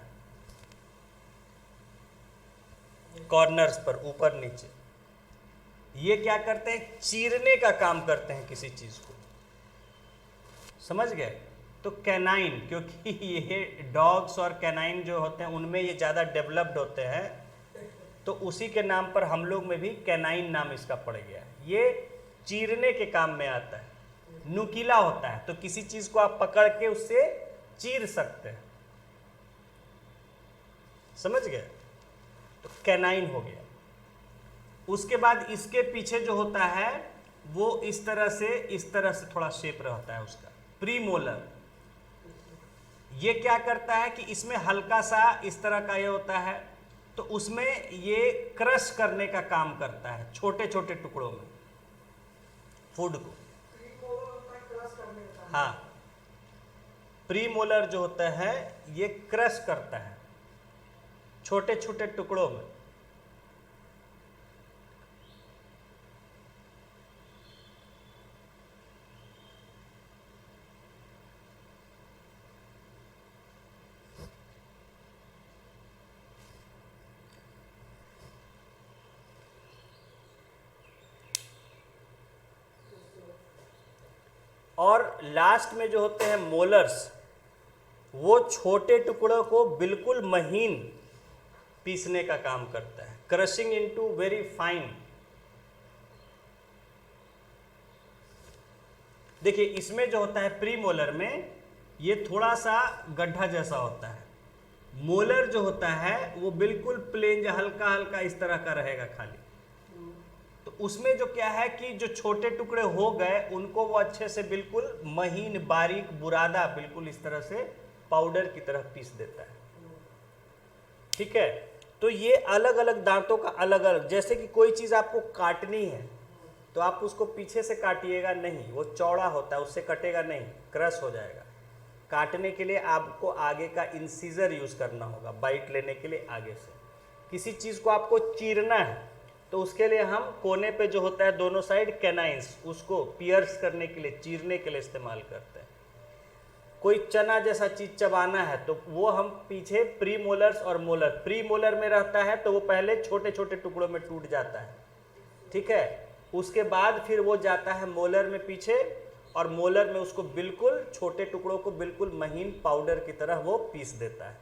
A: कॉर्नर्स पर, ऊपर नीचे। ये क्या करते हैं, चीरने का काम करते हैं किसी चीज को, समझ गए। तो कैनाइन, क्योंकि ये डॉग्स और कैनाइन जो होते हैं उनमें ये ज़्यादा डेवलप्ड होते हैं, तो उसी के नाम पर हम लोग में भी कैनाइन नाम इसका पड़ गया है। ये चीरने के काम में आता है, नुकीला होता है, तो किसी चीज को आप पकड़ के उससे चीर सकते हैं, समझ गए। तो कैनाइन हो गया। उसके बाद इसके पीछे जो होता है वो इस तरह से थोड़ा शेप रहता है उसका, प्रीमोलर। ये क्या करता है कि इसमें हल्का सा इस तरह का ये होता है, तो उसमें ये क्रश करने का काम करता है, छोटे छोटे टुकड़ों में फूड को। हाँ, प्रीमोलर जो होता है ये क्रश करता है छोटे छोटे टुकड़ों में। और लास्ट में जो होते हैं मोलर्स, वो छोटे टुकड़ों को बिल्कुल महीन पीसने का काम करता है, क्रशिंग इनटू वेरी फाइन। देखिए इसमें जो होता है प्रीमोलर में, ये थोड़ा सा गड्ढा जैसा होता है। मोलर जो होता है वो बिल्कुल प्लेन, हल्का हल्का इस तरह का रहेगा खाली। तो उसमें जो क्या है कि जो छोटे टुकड़े हो गए उनको वो अच्छे से बिल्कुल महीन, बारीक, बुरादा, बिल्कुल इस तरह से पाउडर की तरह पीस देता है, ठीक है। तो ये अलग अलग दांतों का अलग अलग, जैसे कि कोई चीज़ आपको काटनी है तो आप उसको पीछे से काटिएगा नहीं, वो चौड़ा होता है, उससे कटेगा नहीं, क्रश हो जाएगा। काटने के लिए आपको आगे का इंसीजर यूज़ करना होगा, बाइट लेने के लिए आगे से। किसी चीज़ को आपको चीरना है तो उसके लिए हम कोने पे जो होता है दोनों साइड कैनाइंस, उसको पियर्स करने के लिए, चीरने के लिए इस्तेमाल करते हैं। कोई चना जैसा चीज चबाना है तो वो हम पीछे प्रीमोलर्स और मोलर, प्रीमोलर में रहता है तो वो पहले छोटे छोटे टुकड़ों में टूट जाता है, ठीक है। उसके बाद फिर वो जाता है मोलर में पीछे, और मोलर में उसको बिल्कुल छोटे टुकड़ों को बिल्कुल महीन पाउडर की तरह वो पीस देता है,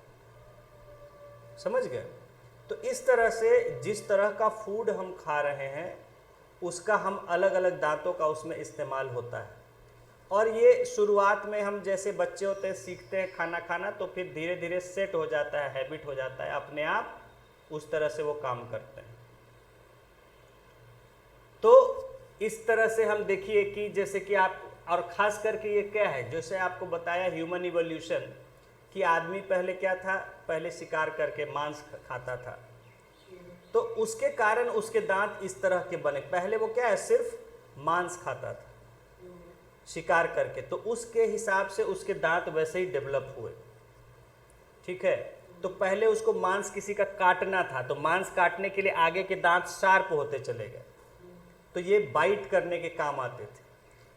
A: समझ गए। तो इस तरह से जिस तरह का फूड हम खा रहे हैं उसका हम अलग अलग दांतों का उसमें इस्तेमाल होता है। और ये शुरुआत में हम जैसे बच्चे होते हैं, सीखते हैं खाना खाना, तो फिर धीरे धीरे सेट हो जाता है, हैबिट हो जाता है, अपने आप उस तरह से वो काम करते हैं। तो इस तरह से हम देखिए कि जैसे कि आप, और ख़ास करके ये क्या है, जैसे आपको बताया ह्यूमन इवोल्यूशन, कि आदमी पहले क्या था, पहले शिकार करके मांस खाता था, तो उसके कारण उसके दांत इस तरह के बने। पहले वो क्या है, सिर्फ मांस खाता था शिकार करके, तो उसके हिसाब से उसके दांत वैसे ही डेवलप हुए, ठीक है। तो पहले उसको मांस किसी का काटना था, तो मांस काटने के लिए आगे के दांत शार्प होते चले गए, तो ये बाइट करने के काम आते थे।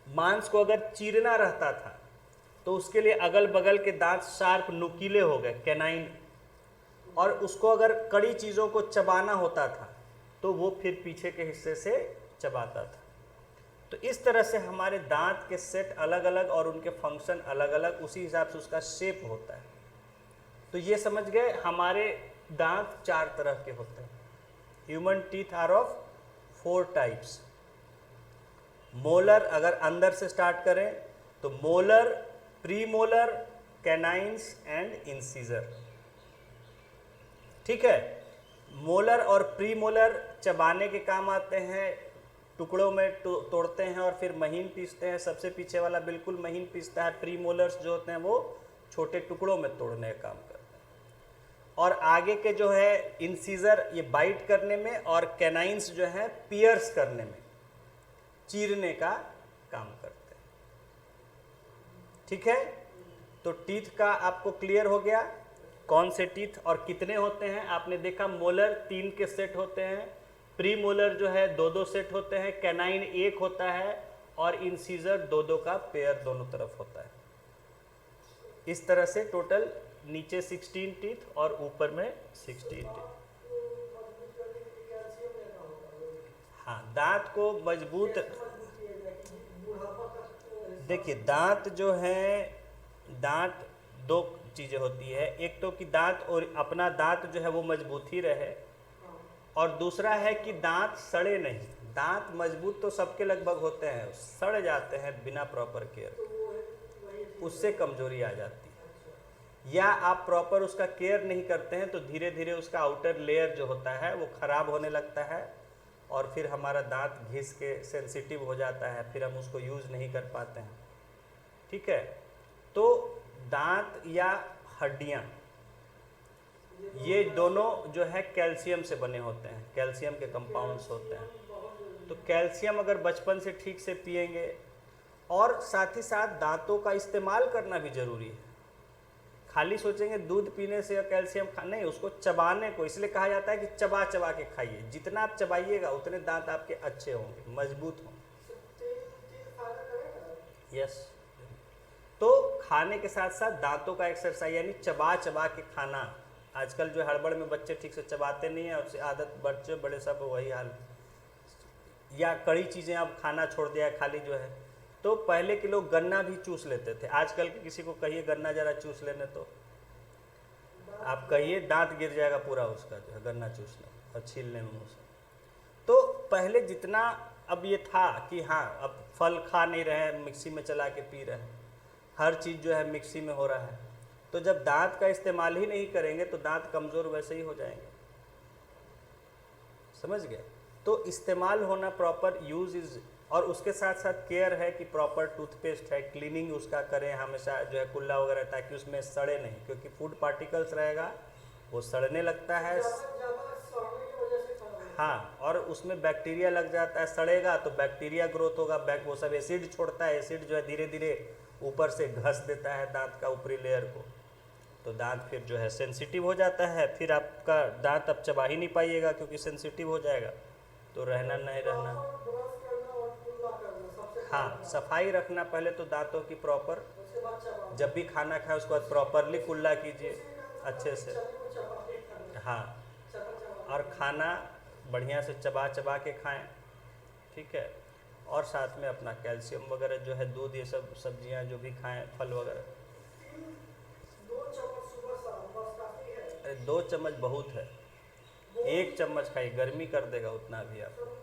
A: मांस को अगर चीरना रहता था तो उसके लिए अगल बगल के दांत शार्प, नुकीले हो गए, कैनाइन। और उसको अगर कड़ी चीज़ों को चबाना होता था तो वो फिर पीछे के हिस्से से चबाता था। तो इस तरह से हमारे दांत के सेट अलग अलग और उनके फंक्शन अलग अलग, उसी हिसाब से उसका शेप होता है। तो ये समझ गए हमारे दांत 4 तरह के होते हैं। Human teeth are of 4 types. Molar, अगर अंदर से स्टार्ट करें तो molar, premolar, canines and incisor. ठीक है, मोलर और प्रीमोलर चबाने के काम आते हैं, टुकड़ों में तोड़ते हैं और फिर महीन पीसते हैं। सबसे पीछे वाला बिल्कुल महीन पीसता है। प्रीमोलर्स जो होते हैं वो छोटे टुकड़ों में तोड़ने का काम करते हैं। और आगे के जो है इंसीजर, ये बाइट करने में, और कैनाइंस जो है पियर्स करने में, चीरने का काम करते हैं। ठीक है, तो टीथ का आपको क्लियर हो गया, कौन से टीथ और कितने होते हैं। आपने देखा मोलर 3 के सेट होते हैं, प्री मोलर जो है 2-2 सेट होते हैं, कैनाइन 1 होता है, और इंसीजर 2-2 का पेयर दोनों तरफ होता है। इस तरह से टोटल नीचे 16 टीथ और ऊपर में 16 टीथ। हाँ, दांत को मजबूत, देखिए दांत जो है, दांत 2 चीज़ें होती है। एक तो कि दांत और अपना दांत जो है वो मजबूत ही रहे, और दूसरा है कि दांत सड़े नहीं। दांत मजबूत तो सबके लगभग होते हैं, सड़ जाते हैं बिना प्रॉपर केयर के, उससे कमजोरी आ जाती है। या आप प्रॉपर उसका केयर नहीं करते हैं तो धीरे धीरे उसका आउटर लेयर जो होता है वो खराब होने लगता है, और फिर हमारा दांत घिस के सेंसिटिव हो जाता है, फिर हम उसको यूज़ नहीं कर पाते हैं। ठीक है, तो दांत या हड्डियाँ, ये दोनों जो है कैल्शियम से बने होते हैं, कैल्शियम के कंपाउंड्स होते हैं। तो कैल्शियम अगर बचपन से ठीक से पिएंगे, और साथ ही साथ दांतों का इस्तेमाल करना भी ज़रूरी है। खाली सोचेंगे दूध पीने से कैल्शियम नहीं, उसको चबाने को इसलिए कहा जाता है कि चबा चबा के खाइए। जितना आप चबाइएगा उतने दांत आपके अच्छे होंगे, मजबूत होंगे। यस, तो खाने के साथ साथ दांतों का एक्सरसाइज, यानी चबा चबा के खाना। आजकल जो हड़बड़ में बच्चे ठीक से चबाते नहीं हैं, उससे आदत, बच्चे बड़े सब वही हाल। या कड़ी चीज़ें अब खाना छोड़ दिया है, खाली जो है। तो पहले के लोग गन्ना भी चूस लेते थे, आजकल के किसी को कहिए गन्ना जरा चूस लेने, तो आप कहिए दांत गिर जाएगा पूरा उसका, जो है गन्ना चूसने और छीलने में मुँह से। तो पहले जितना अब ये था कि हाँ अब फल खा नहीं रहे हैं, मिक्सी में चला के पी रहे हैं, हर चीज़ जो है मिक्सी में हो रहा है। तो जब दांत का इस्तेमाल ही नहीं करेंगे तो दांत कमज़ोर वैसे ही हो जाएंगे। समझ गए? तो इस्तेमाल होना, प्रॉपर यूज़ इज़, और उसके साथ साथ केयर है कि प्रॉपर टूथपेस्ट है, क्लीनिंग उसका करें हमेशा, जो है कुल्ला वगैरह, ताकि उसमें सड़े नहीं, क्योंकि फूड पार्टिकल्स रहेगा वो सड़ने लगता है। हाँ, और उसमें बैक्टीरिया लग जाता है, सड़ेगा तो बैक्टीरिया ग्रोथ होगा, वो सब एसिड छोड़ता है, एसिड जो है धीरे धीरे ऊपर से घस देता है दांत का ऊपरी लेयर को, तो दांत फिर जो है सेंसिटिव हो जाता है। फिर आपका दांत अब चबा ही नहीं पाइएगा क्योंकि सेंसिटिव हो जाएगा, तो रहना नहीं रहना। हाँ, सफाई रखना पहले तो दांतों की प्रॉपर, जब भी खाना खाए उसके बाद प्रॉपरली कुल्ला कीजिए अच्छे से। हाँ, और खाना बढ़िया से चबा चबा के खाएं। ठीक है, और साथ में अपना कैल्शियम वगैरह जो है, दूध, ये सब सब्जियां जो भी खाएं, फल वगैरह। 2 चम्मच बहुत है, 1 चम्मच खाइए, गर्मी कर देगा उतना भी आपको।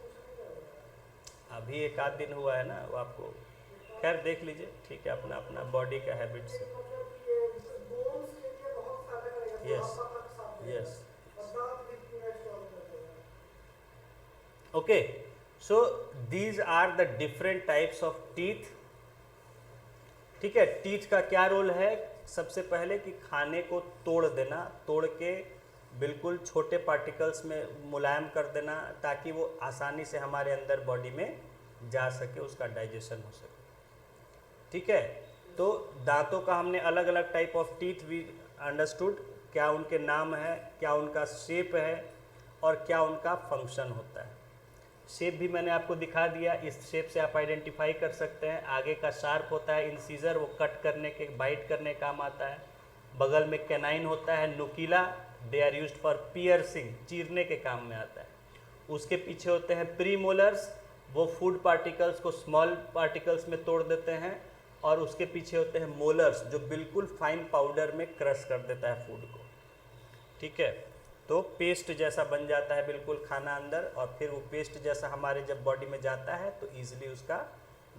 A: अभी 1 आध दिन हुआ है ना, वो आपको खैर देख लीजिए। ठीक है, अपना अपना बॉडी का हैबिट से। Yes yes, okay. So these are the different types of teeth. ठीक है, टीथ का क्या रोल है? सबसे पहले कि खाने को तोड़ देना, तोड़ के बिल्कुल छोटे पार्टिकल्स में मुलायम कर देना, ताकि वो आसानी से हमारे अंदर बॉडी में जा सके, उसका डाइजेशन हो सके। ठीक है, तो दांतों का हमने अलग अलग टाइप ऑफ टीथ भी अंडरस्टूड, क्या उनके नाम है, क्या उनका शेप है, और क्या उनका फंक्शन होता है। शेप भी मैंने आपको दिखा दिया, इस शेप से आप आइडेंटिफाई कर सकते हैं। आगे का शार्प होता है इंसीजर, वो कट करने के, बाइट करने काम आता है। बगल में कैनाइन होता है नुकीला, they are used for piercing, चीरने के काम में आता है। उसके पीछे होते हैं प्रीमोलर्स, वो फूड पार्टिकल्स को स्मॉल पार्टिकल्स में तोड़ देते हैं। और उसके पीछे होते हैं मोलर्स, जो बिल्कुल फाइन पाउडर में क्रश कर देता है फूड को। ठीक है, तो पेस्ट जैसा बन जाता है बिल्कुल खाना अंदर, और फिर वो पेस्ट जैसा हमारे जब बॉडी में जाता है तो ईजिली उसका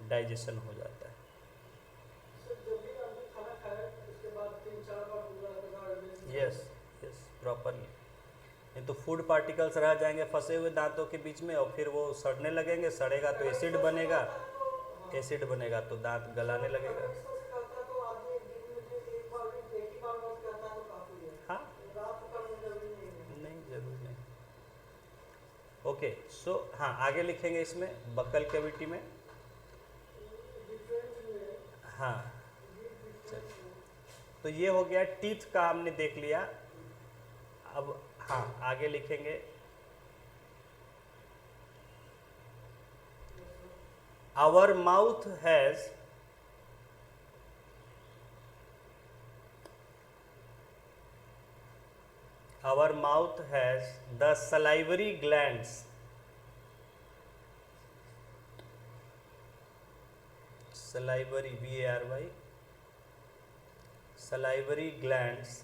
A: डाइजेशन हो जाता है।
B: जब भी आदमी खाना खाए उसके बाद 3-4 बार पूरा गार्गल
A: यस यस, प्रॉपरली। नहीं तो फूड पार्टिकल्स रह जाएंगे फंसे हुए दांतों के बीच में, और फिर वो सड़ने लगेंगे, सड़ेगा तो एसिड बनेगा, एसिड बनेगा तो दांत गलाने लगेगा।
B: तो आदमी दिन में एक ही बार बस करता तो काफी है।
A: हाँ,
B: रात को करना जरूरी नहीं है।
A: नहीं जरूर नहीं। ओके, सो हाँ आगे लिखेंगे इसमें बक्कल कैविटी में।
B: डिफरेंट में
A: हाँ, तो ये हो गया टीथ का, हमने देख लिया। अब हाँ आगे लिखेंगे our mouth has the salivary glands, salivary VARY, salivary glands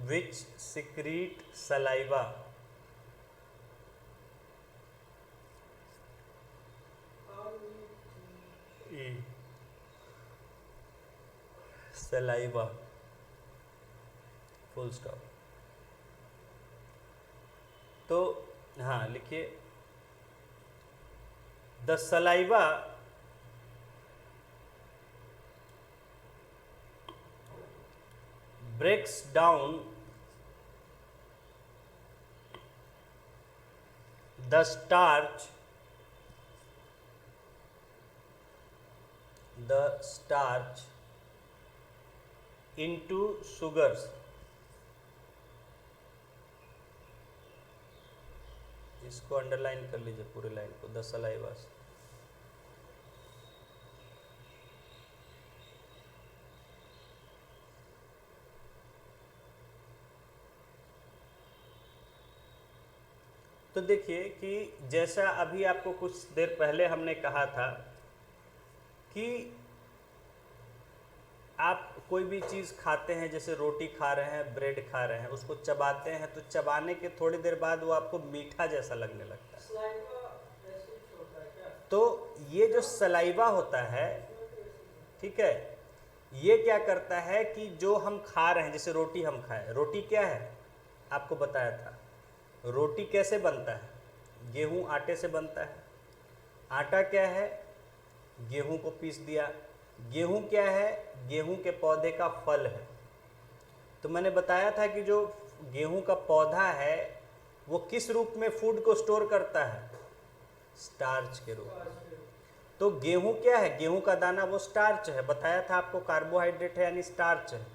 A: which secrete saliva, saliva, full stop. तो हाँ लिखिए the saliva breaks down the starch into sugars। इसको अंडरलाइन कर लीजिए पूरे लाइन को, द सलाइवा। तो देखिए कि जैसा अभी आपको कुछ देर पहले हमने कहा था कि आप कोई भी चीज़ खाते हैं, जैसे रोटी खा रहे हैं, ब्रेड खा रहे हैं, उसको चबाते हैं तो चबाने के थोड़ी देर बाद वो आपको मीठा जैसा लगने लगता है। तो ये जो सलाइवा होता है, ठीक है, ये क्या करता है कि जो हम खा रहे हैं, जैसे रोटी हम खाए, रोटी क्या है आपको बताया था, रोटी कैसे बनता है, गेहूं आटे से बनता है। आटा क्या है, गेहूं को पीस दिया। गेहूं क्या है, गेहूं के पौधे का फल है। तो मैंने बताया था कि जो गेहूं का पौधा है वो किस रूप में फूड को स्टोर करता है, स्टार्च के रूप में। तो गेहूं क्या है, गेहूं का दाना वो स्टार्च है, बताया था आपको, कार्बोहाइड्रेट है यानी स्टार्च है।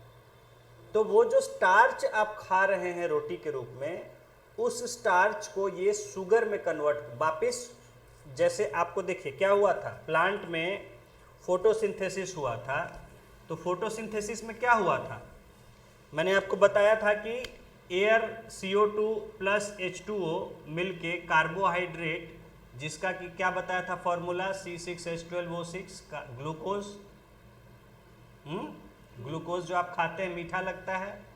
A: तो वो जो स्टार्च आप खा रहे हैं रोटी के रूप में, उस स्टार्च को ये शुगर में कन्वर्ट वापस, जैसे आपको देखिए क्या हुआ था, प्लांट में फोटोसिंथेसिस हुआ था। तो फोटोसिंथेसिस में क्या हुआ था, मैंने आपको बताया था कि एयर CO2 प्लस H2O मिलके कार्बोहाइड्रेट, जिसका कि क्या बताया था फॉर्मूला, C6H12O6 का ग्लूकोज। ग्लूकोज जो आप खाते हैं मीठा लगता है,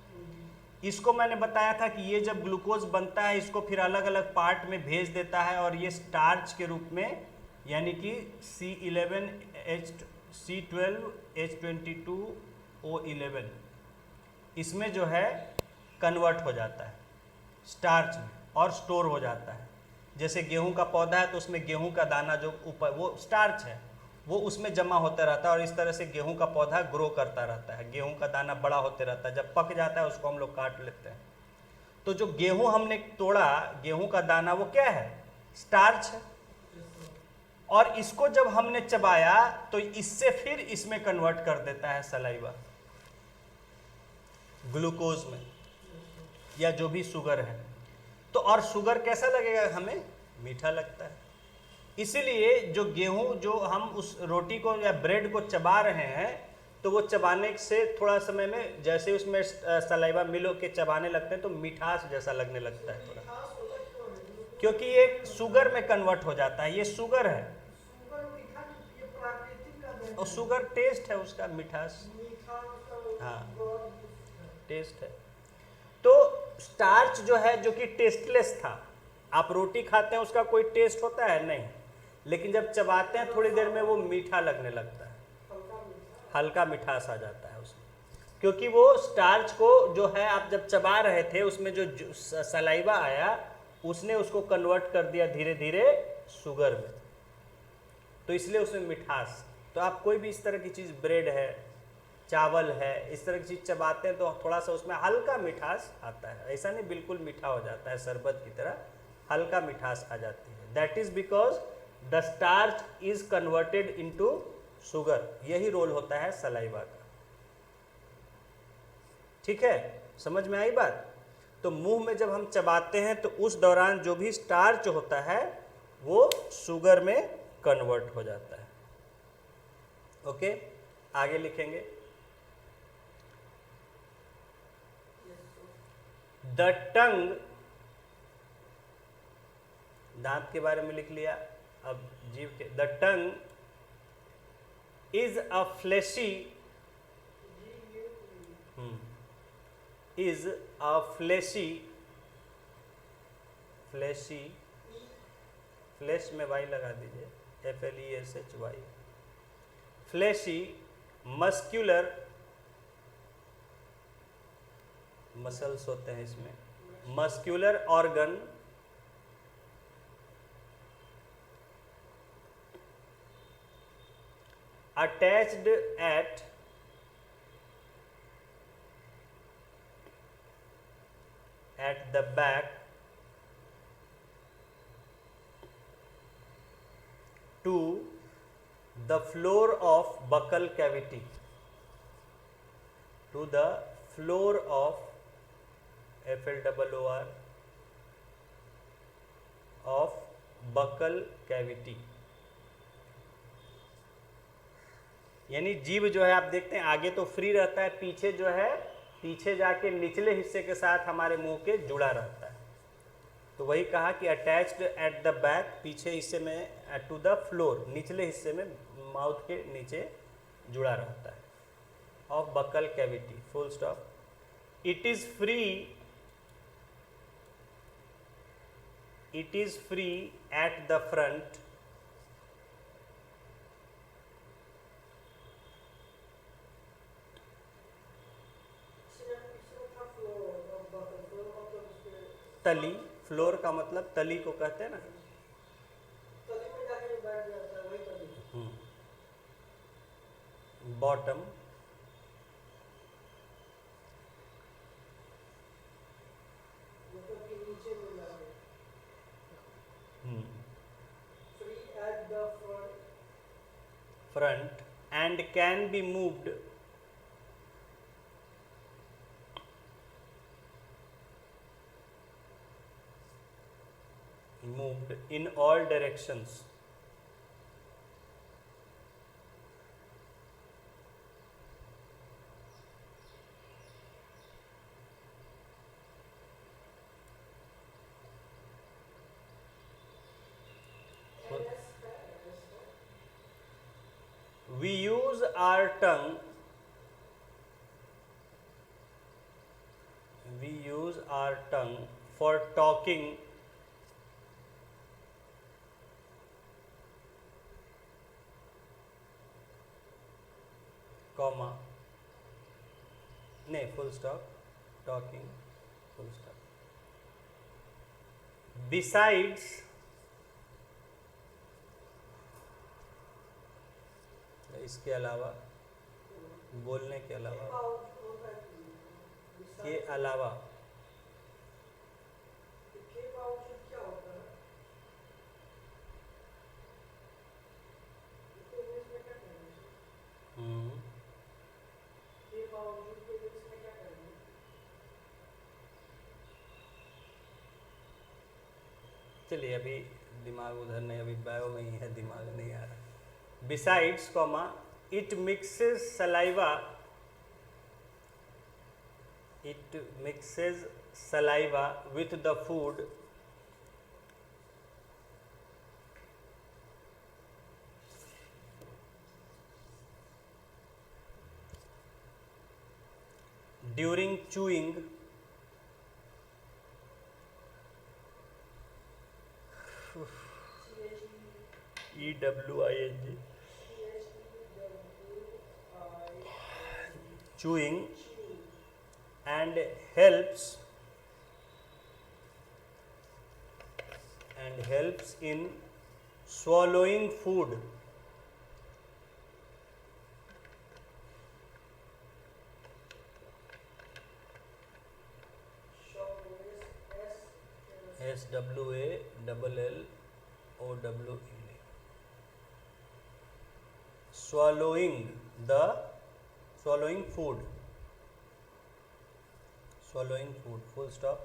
A: इसको मैंने बताया था कि ये जब ग्लूकोज बनता है इसको फिर अलग अलग पार्ट में भेज देता है, और ये स्टार्च के रूप में, यानी कि C12H22O11 इसमें जो है कन्वर्ट हो जाता है स्टार्च में और स्टोर हो जाता है। जैसे गेहूं का पौधा है तो उसमें गेहूं का दाना जो ऊपर वो स्टार्च है, वो उसमें जमा होता रहता है, और इस तरह से गेहूं का पौधा ग्रो करता रहता है, गेहूं का दाना बड़ा होते रहता है। जब पक जाता है उसको हम लोग काट लेते हैं। तो जो गेहूं हमने तोड़ा, गेहूं का दाना, वो क्या है, स्टार्च है। और इसको जब हमने चबाया तो इससे फिर इसमें कन्वर्ट कर देता है सलाइवा, ग्लूकोज में, या जो भी शुगर है। तो और शुगर कैसा लगेगा हमें, मीठा लगता है। इसीलिए जो गेहूं, जो हम उस रोटी को या ब्रेड को चबा रहे हैं, तो वो चबाने से थोड़ा समय में जैसे उसमें सलाइवा मिलो के चबाने लगते हैं तो मिठास जैसा लगने लगता है थोड़ा, क्योंकि ये शुगर में कन्वर्ट हो जाता है। ये शुगर है और शुगर टेस्ट है उसका, मिठास, हाँ टेस्ट है। तो स्टार्च जो है, जो कि टेस्टलेस था, आप रोटी खाते हैं उसका कोई टेस्ट होता है नहीं, लेकिन जब चबाते हैं थोड़ी देर में वो मीठा लगने लगता है, हल्का मिठास आ जाता है उसमें, क्योंकि वो स्टार्च को जो है आप जब चबा रहे थे उसमें जो सलाइवा आया उसने उसको कन्वर्ट कर दिया धीरे धीरे शुगर में, तो इसलिए उसमें मिठास। तो आप कोई भी इस तरह की चीज़, ब्रेड है, चावल है, इस तरह की चीज़ चबाते हैं तो थोड़ा सा उसमें हल्का मिठास आता है, ऐसा नहीं बिल्कुल मीठा हो जाता है, शरबत की तरह हल्का मिठास आ जाती है। That is because the starch is converted into sugar, यही रोल होता है सलाइवा का। ठीक है, समझ में आई बात? तो मुंह में जब हम चबाते हैं तो उस दौरान जो भी स्टार्च होता है वो शुगर में कन्वर्ट हो जाता है। ओके, आगे लिखेंगे। द टंग, दांत के बारे में लिख लिया, अब जीभ के। The tongue is a fleshy, is a fleshy, fleshy, flesh में वाई लगा दीजिए, FLESHY, फ्लैशी मस्क्यूलर, मसल्स होते हैं इसमें, muscular organ attached at the back to the floor of buccal cavity, to the floor of FLOOR of buccal cavity। यानी जीभ जो है आप देखते हैं आगे तो फ्री रहता है, पीछे जो है पीछे जाके निचले हिस्से के साथ हमारे मुंह के जुड़ा रहता है। तो वही कहा कि अटैच्ड एट द बैक, पीछे हिस्से में, टू द फ्लोर, निचले हिस्से में माउथ के नीचे जुड़ा रहता है, of buccal cavity, full stop. It is free, it is free at the front, तली, फ्लोर का मतलब तली को कहते हैं ना,
B: तली में जाके जो बैठ जाता है वही तली।
A: बॉटम,
B: मतलब कि नीचे में जाके। Free at the front,
A: front, and can be moved, moved in all directions, we use our tongue, we use our tongue for talking, comma, नहीं, full stop, talking, full stop, besides, इसके अलावा, बोलने के अलावा, के अलावा,
B: के बावजूद क्या होता है? तो इंग्लिश में क्या कहेंगे? के बावजूद के इंग्लिश में क्या कहेंगे?
A: चलिए अभी दिमाग उधर नहीं, अभी बायो में ही है, दिमाग नहीं आ रहा। Besides, comma, it mixes saliva, it mixes saliva with the food during chewing, EWING, chewing, and helps in swallowing food. SWALLOWING, swallowing food, full stop.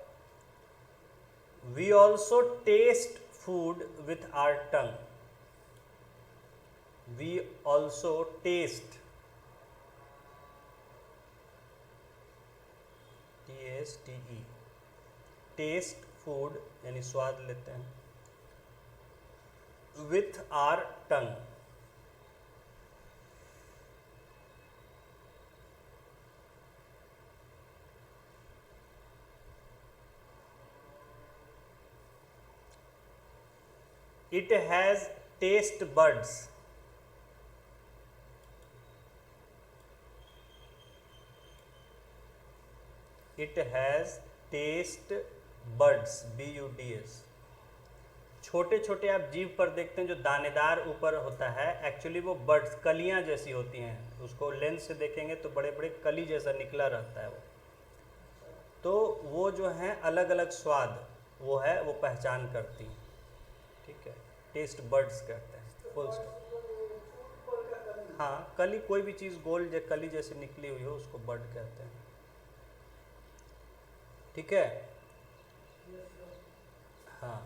A: We also taste food with our tongue. We also taste, TASTE, taste food यानी स्वाद लेते हैं, with our tongue. It has taste buds. It has taste buds, BUDS. छोटे छोटे आप जीभ पर देखते हैं जो दानेदार ऊपर होता है, एक्चुअली वो बर्ड्स कलियां जैसी होती हैं, उसको लेंस से देखेंगे तो बड़े बड़े कली जैसा निकला रहता है वो। तो वो जो हैं अलग अलग स्वाद वो है, वो पहचान करती हैं, ठीक है, टेस्ट बर्ड्स कहते हैं, फुल स्टॉप। हाँ, कली कोई भी चीज़ गोल कली जैसी निकली हुई हो उसको बर्ड कहते हैं, ठीक है। हाँ,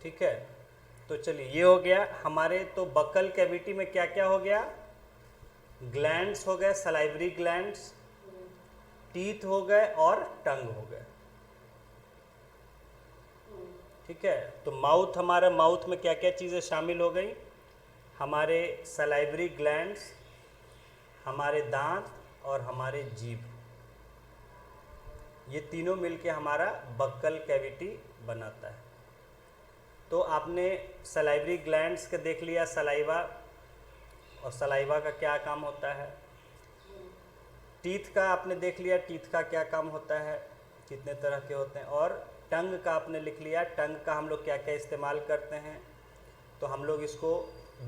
A: ठीक है। तो चलिए ये हो गया हमारे, तो बक्कल कैविटी में क्या क्या हो गया, ग्लैंड्स हो गए, सलाइवरी ग्लैंड्स, टीथ हो गए और टंग हो गए, ठीक है। तो माउथ, हमारा माउथ में क्या क्या चीज़ें शामिल हो गई, हमारे सलाइवरी ग्लैंड्स, हमारे दांत और हमारे जीभ, ये तीनों मिलके हमारा बक्कल कैविटी बनाता है। तो आपने सलाइवरी ग्लैंड्स के देख लिया, सलाइवा, और सलाइवा का क्या काम होता है। टीथ का आपने देख लिया, टीथ का क्या काम होता है, कितने तरह के होते हैं। और टंग का आपने लिख लिया, टंग का हम लोग क्या क्या इस्तेमाल करते हैं। तो हम लोग इसको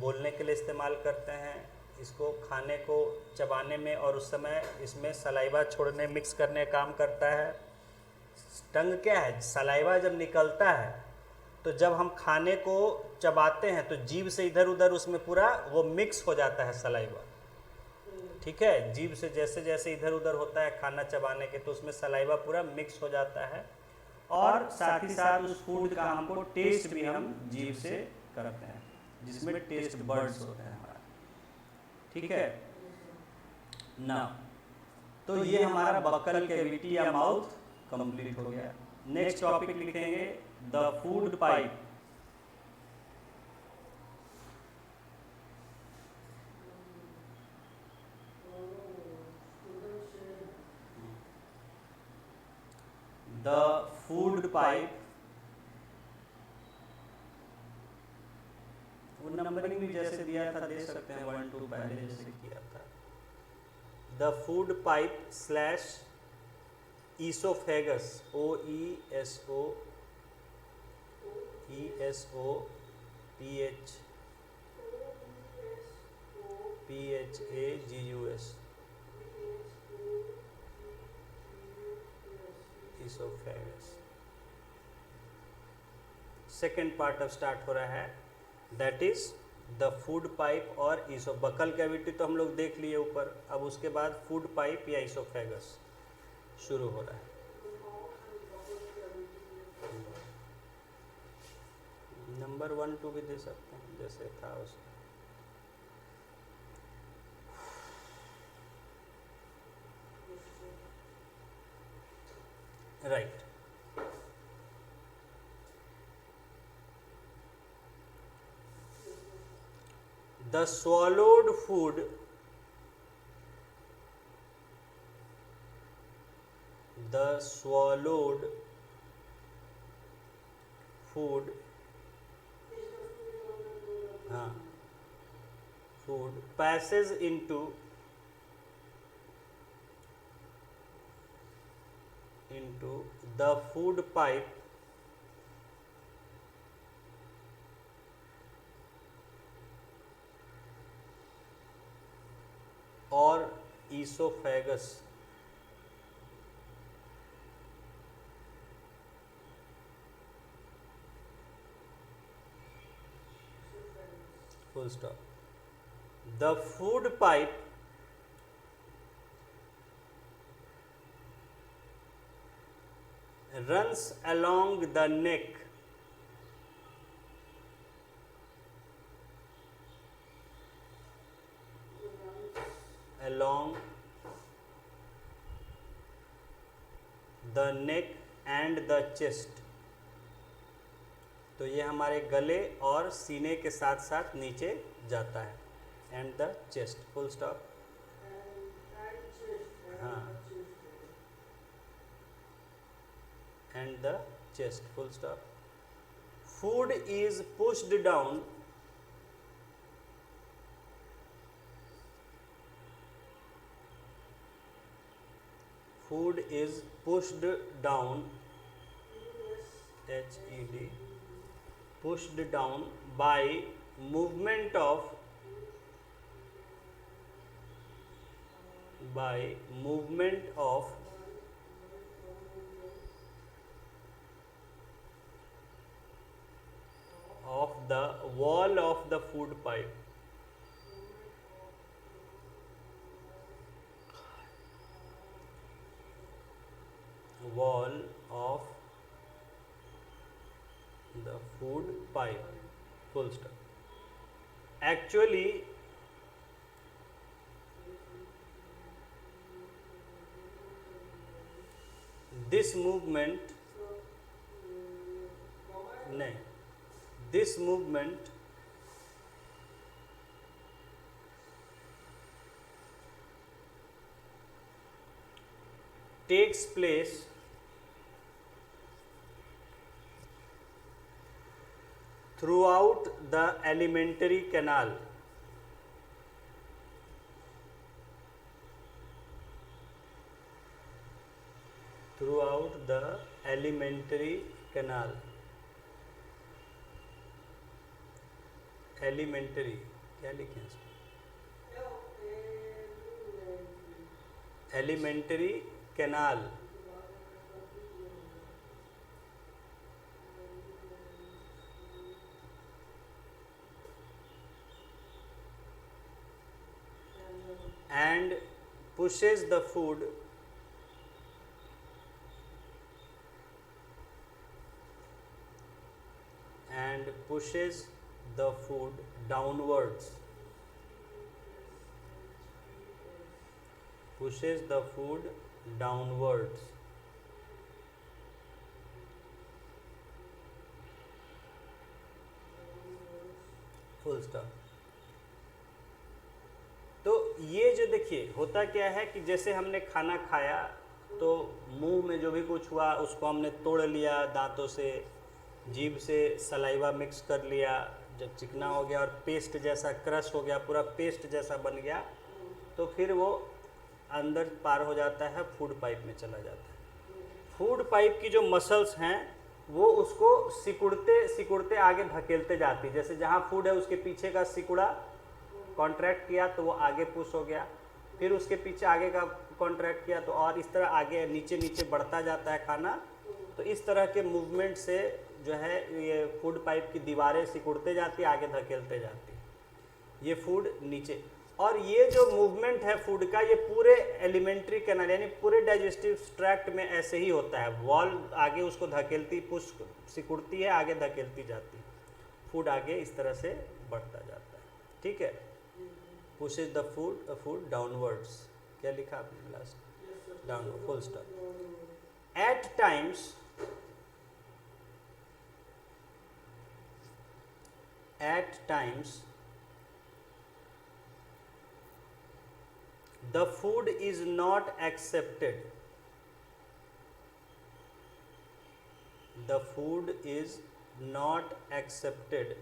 A: बोलने के लिए इस्तेमाल करते हैं, इसको खाने को चबाने में, और उस समय इसमें सलाइवा छोड़ने, मिक्स करने काम करता है। टंग क्या है, सलाइवा जब निकलता है तो जब हम खाने को चबाते हैं तो जीभ से इधर उधर उसमें पूरा वो मिक्स हो जाता है सलाइवा, ठीक है। जीभ से जैसे जैसे इधर उधर होता है खाना चबाने के, तो उसमें सलाइवा पूरा मिक्स हो जाता है। और साथ ही साथ उस फूड का हमको टेस्ट भी हम जीभ से करते हैं, जिसमें टेस्ट बर्ड्स होते हैं हमारा, ठीक है ना। तो ये हमारा बक्कल कैविटी या माउथ कंप्लीट हो गया। नेक्स्ट टॉपिक लिखेंगे the food pipe. The food pipe, वो नंबरिंग भी जैसे दिया था दे सकते हैं, 1 2 पहले जैसे किया था। The food pipe slash oesophagus, OESOPHAGUS, oesophagus. Second part अब स्टार्ट हो रहा है, that is the food pipe और बक्कल कैविटी तो हम लोग देख लिए ऊपर। अब उसके बाद फूड पाइप या ईसोफेगस शुरू हो रहा है। नंबर 1 2 भी दे सकते हैं जैसे था उसमें। Right. the swallowed food food हाँ food passes into the food pipe or esophagus. Full stop. The food pipe runs along the neck and the chest. तो ये हमारे गले और सीने के साथ साथ नीचे जाता है. And the chest. Full stop. हाँ. And the chest. Full stop. Food is pushed down HED pushed down by movement of the wall of the food pipe. Wall of the food pipe. Full stop. Actually, this movement takes place throughout the alimentary canal. Throughout the alimentary canal. Alimentary क्या लिखे हैं इसमें? Alimentary canal. And pushes the food downwards. Pushes the food downwards. Full stop. तो ये जो देखिए होता क्या है कि जैसे हमने खाना खाया तो मुंह में जो भी कुछ हुआ उसको हमने तोड़ लिया दांतों से, जीभ से सलाइवा मिक्स कर लिया, जब चिकना हो गया और पेस्ट जैसा क्रश हो गया, पूरा पेस्ट जैसा बन गया, तो फिर वो अंदर पार हो जाता है, फूड पाइप में चला जाता है. फूड पाइप की जो मसल्स हैं वो उसको सिकुड़ते सिकुड़ते आगे धकेलते जाती. जैसे जहाँ फूड है उसके पीछे का सिकुड़ा कॉन्ट्रैक्ट किया तो वो आगे पुश हो गया, फिर उसके पीछे आगे का कॉन्ट्रैक्ट किया तो और इस तरह आगे नीचे नीचे बढ़ता जाता है खाना. तो इस तरह के मूवमेंट से जो है ये फूड पाइप की दीवारें सिकुड़ते जाती, आगे धकेलते जाती, ये फूड नीचे. और ये जो मूवमेंट है फूड का ये पूरे एलिमेंट्री कैनाल यानी पूरे डाइजेस्टिव ट्रैक्ट में ऐसे ही होता है. वॉल आगे उसको धकेलती, पुश सिकुड़ती है, आगे धकेलती जाती, फूड आगे इस तरह से बढ़ता जाता है. ठीक है. pushes the food downwards. क्या लिखा आपने last? Downward. Full stop. At times the food is not accepted, the food is not accepted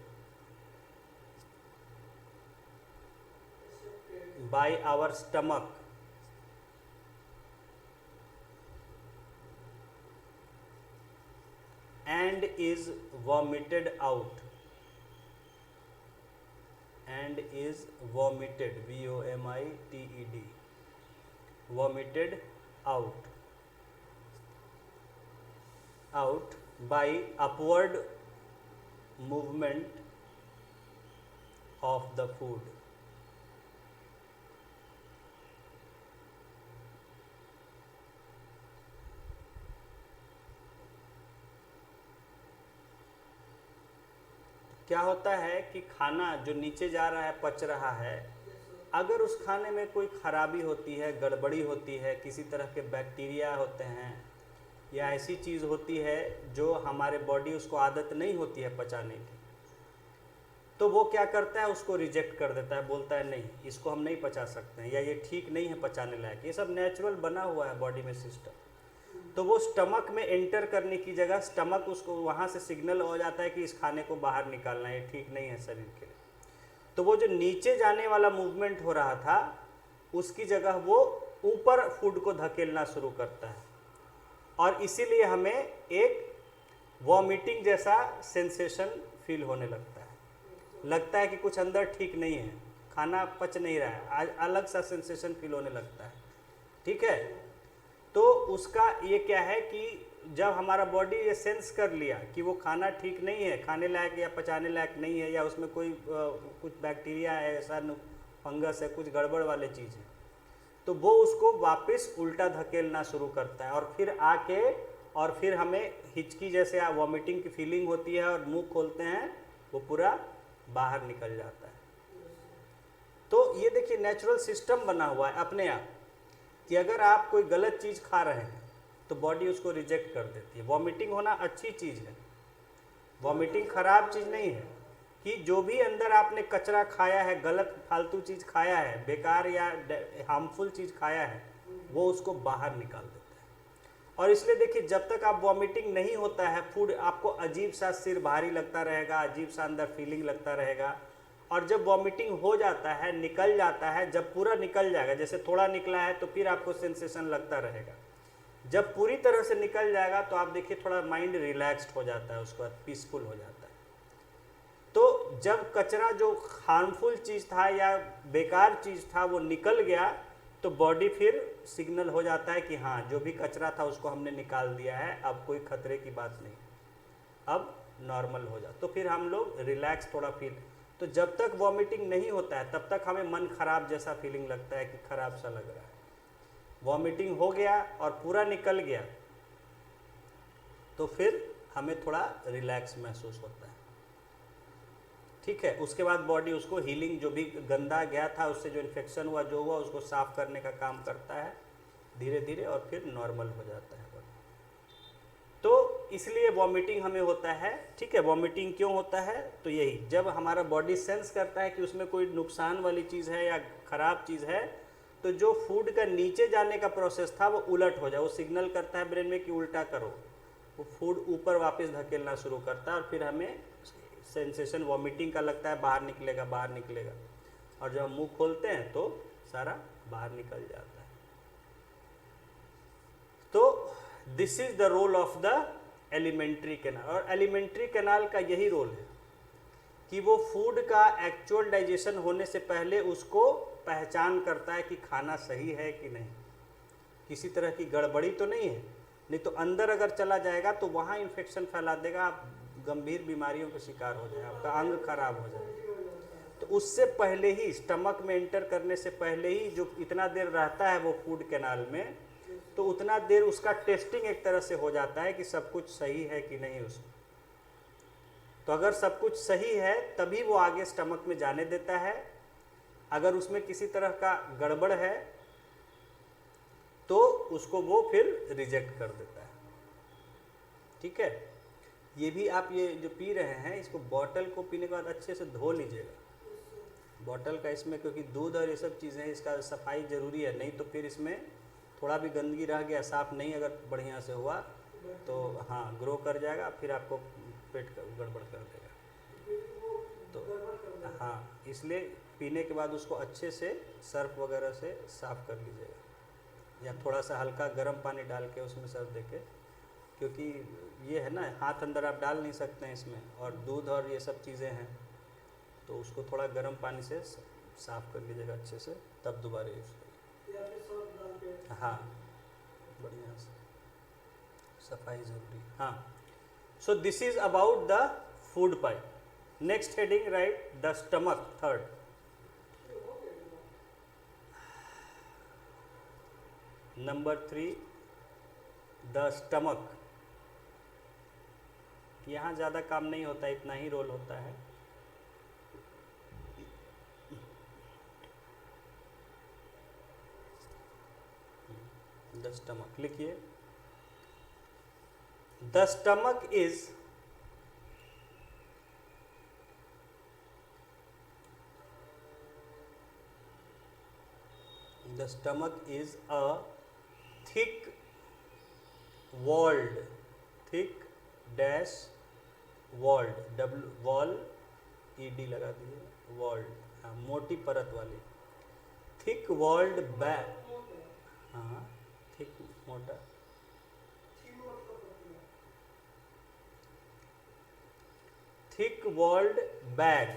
A: by our stomach and is vomited out, and is vomited, vomited, vomited out by upward movement of the food. क्या होता है कि खाना जो नीचे जा रहा है, पच रहा है, अगर उस खाने में कोई खराबी होती है, गड़बड़ी होती है, किसी तरह के बैक्टीरिया होते हैं या ऐसी चीज़ होती है जो हमारे बॉडी उसको आदत नहीं होती है पचाने की, तो वो क्या करता है, उसको रिजेक्ट कर देता है, बोलता है नहीं इसको हम नहीं पचा सकते हैं, या ये ठीक नहीं है पचाने लायक। ये सब नेचुरल बना हुआ है बॉडी में सिस्टम। तो वो स्टमक में एंटर करने की जगह स्टमक उसको वहाँ से सिग्नल हो जाता है कि इस खाने को बाहर निकालना है, ठीक नहीं है शरीर के लिए। तो वो जो नीचे जाने वाला मूवमेंट हो रहा था उसकी जगह वो ऊपर फूड को धकेलना शुरू करता है, और इसीलिए हमें एक वॉमिटिंग जैसा सेंसेशन फील होने लगता है कि कुछ अंदर ठीक नहीं है, खाना पच नहीं रहा है, अलग सा सेंसेशन फील होने लगता है। ठीक है, तो उसका ये क्या है कि जब हमारा बॉडी ये सेंस कर लिया कि वो खाना ठीक नहीं है, खाने लायक या पचाने लायक नहीं है, या उसमें कोई कुछ बैक्टीरिया है, ऐसा फंगस है, कुछ गड़बड़ वाले चीज़ है, तो वो उसको वापस उल्टा धकेलना शुरू करता है, और फिर आके और फिर हमें हिचकी जैसे वॉमिटिंग की फीलिंग होती है, और मुंह खोलते हैं वो पूरा बाहर निकल जाता है। तो ये देखिए नेचुरल सिस्टम बना हुआ है अपने आप कि अगर आप कोई गलत चीज़ खा रहे हैं तो बॉडी उसको रिजेक्ट कर देती है। वॉमिटिंग होना अच्छी चीज़ है, वॉमिटिंग खराब चीज़ नहीं है, कि जो भी अंदर आपने कचरा खाया है, गलत फालतू चीज़ खाया है, बेकार या हार्मफुल चीज़ खाया है, वो उसको बाहर निकाल देता है। और इसलिए देखिए जब तक आप वॉमिटिंग नहीं होता है, फूड आपको अजीब सा सिर भारी लगता रहेगा, अजीब सा अंदर फीलिंग लगता रहेगा, और जब वॉमिटिंग हो जाता है, निकल जाता है, जब पूरा निकल जाएगा, जैसे थोड़ा निकला है तो फिर आपको सेंसेशन लगता रहेगा, जब पूरी तरह से निकल जाएगा तो आप देखिए थोड़ा माइंड रिलैक्स्ड हो जाता है, उसके बाद पीसफुल हो जाता है। तो जब कचरा जो हार्मफुल चीज़ था या बेकार चीज़ था वो निकल गया, तो बॉडी फिर सिग्नल हो जाता है कि हाँ जो भी कचरा था उसको हमने निकाल दिया है, अब कोई खतरे की बात नहीं, अब नॉर्मल हो जाता। तो फिर हम लोग रिलैक्स थोड़ा फील। तो जब तक वॉमिटिंग नहीं होता है तब तक हमें मन खराब जैसा फीलिंग लगता है कि खराब सा लग रहा है। वॉमिटिंग हो गया और पूरा निकल गया तो फिर हमें थोड़ा रिलैक्स महसूस होता है। ठीक है, उसके बाद बॉडी उसको हीलिंग, जो भी गंदा गया था उससे जो इन्फेक्शन हुआ, जो हुआ, उसको साफ करने का काम करता है धीरे धीरे, और फिर नॉर्मल हो जाता है बॉडी। तो इसलिए वॉमिटिंग हमें होता है। ठीक है, वॉमिटिंग क्यों होता है? तो यही, जब हमारा बॉडी सेंस करता है कि उसमें कोई नुकसान वाली चीज़ है या ख़राब चीज़ है, तो जो फूड का नीचे जाने का प्रोसेस था वो उलट हो जाए, वो सिग्नल करता है ब्रेन में कि उल्टा करो, वो फूड ऊपर वापस धकेलना शुरू करता है, और फिर हमें सेंसेशन वॉमिटिंग का लगता है बाहर निकलेगा बाहर निकलेगा, और जब हम मुंह खोलते हैं तो सारा बाहर निकल जाता है। तो this is the role of the alimentary canal, और एलिमेंट्री कैनाल का यही रोल है कि वो फूड का एक्चुअल डाइजेशन होने से पहले उसको पहचान करता है कि खाना सही है कि नहीं, किसी तरह की गड़बड़ी तो नहीं है, नहीं तो अंदर अगर चला जाएगा तो वहाँ इन्फेक्शन फैला देगा, आप गंभीर बीमारियों का शिकार हो जाए, आपका अंग खराब हो जाए। तो उससे पहले ही, स्टमक में एंटर करने से पहले ही जो इतना देर रहता है वो फूड कैनाल में, तो उतना देर उसका टेस्टिंग एक तरह से हो जाता है कि सब कुछ सही है कि नहीं उसमें। तो अगर सब कुछ सही है तभी वो आगे स्टमक में जाने देता है, अगर उसमें किसी तरह का गड़बड़ है तो उसको वो फिर रिजेक्ट कर देता है। ठीक है, ये भी आप ये जो पी रहे हैं इसको, बॉटल को पीने के बाद अच्छे से धो लीजिएगा, बॉटल का इसमें क्योंकि दूध और ये सब चीज़ें इसका सफाई ज़रूरी है, नहीं तो फिर इसमें थोड़ा भी गंदगी रह गया, साफ नहीं अगर बढ़िया से हुआ तो हाँ ग्रो कर जाएगा, फिर आपको पेट गड़बड़ कर देगा। तो हाँ इसलिए पीने के बाद उसको अच्छे से सर्फ वगैरह से साफ़ कर लीजिएगा, या थोड़ा सा हल्का गर्म पानी डाल के उसमें सर्फ देके, क्योंकि ये है ना हाथ अंदर आप डाल नहीं सकते हैं इसमें, और दूध और ये सब चीज़ें हैं, तो उसको थोड़ा गर्म पानी से साफ़ कर लीजिएगा अच्छे से, तब दोबारा यूज़ करिए।
B: या फिर सर्फ डाल के।
A: हाँ बढ़िया से सफाई ज़रूरी। हाँ सो this is about the food pipe. Next heading right the stomach, third. Number 3 the stomach. यहाँ ज़्यादा काम नहीं होता, इतना ही रोल होता है। द स्टमक लिखिए। The stomach is a thick walled, thick dash walled, wall ed लगा दीजिए, walled, हाँ मोटी परत वाली, thick walled bag, हाँ थिक मोटा, थिक वॉल्ड बैग,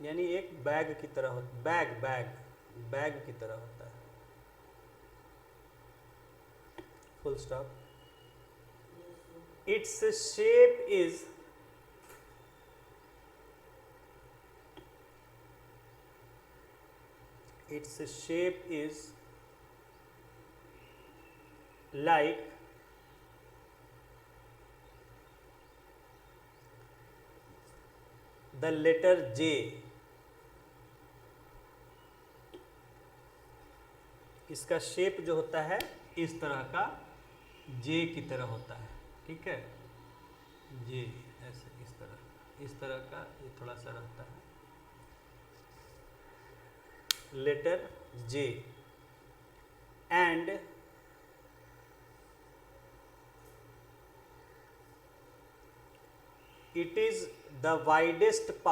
A: यानी एक बैग की तरह होता, बैग की तरह होता है। Full stop. Its shape is like the letter J। इसका शेप जो होता है इस तरह का J की तरह होता है, ठीक है, J ऐसे इस तरह का ये थोड़ा सा रहता है, letter J, and it is the widest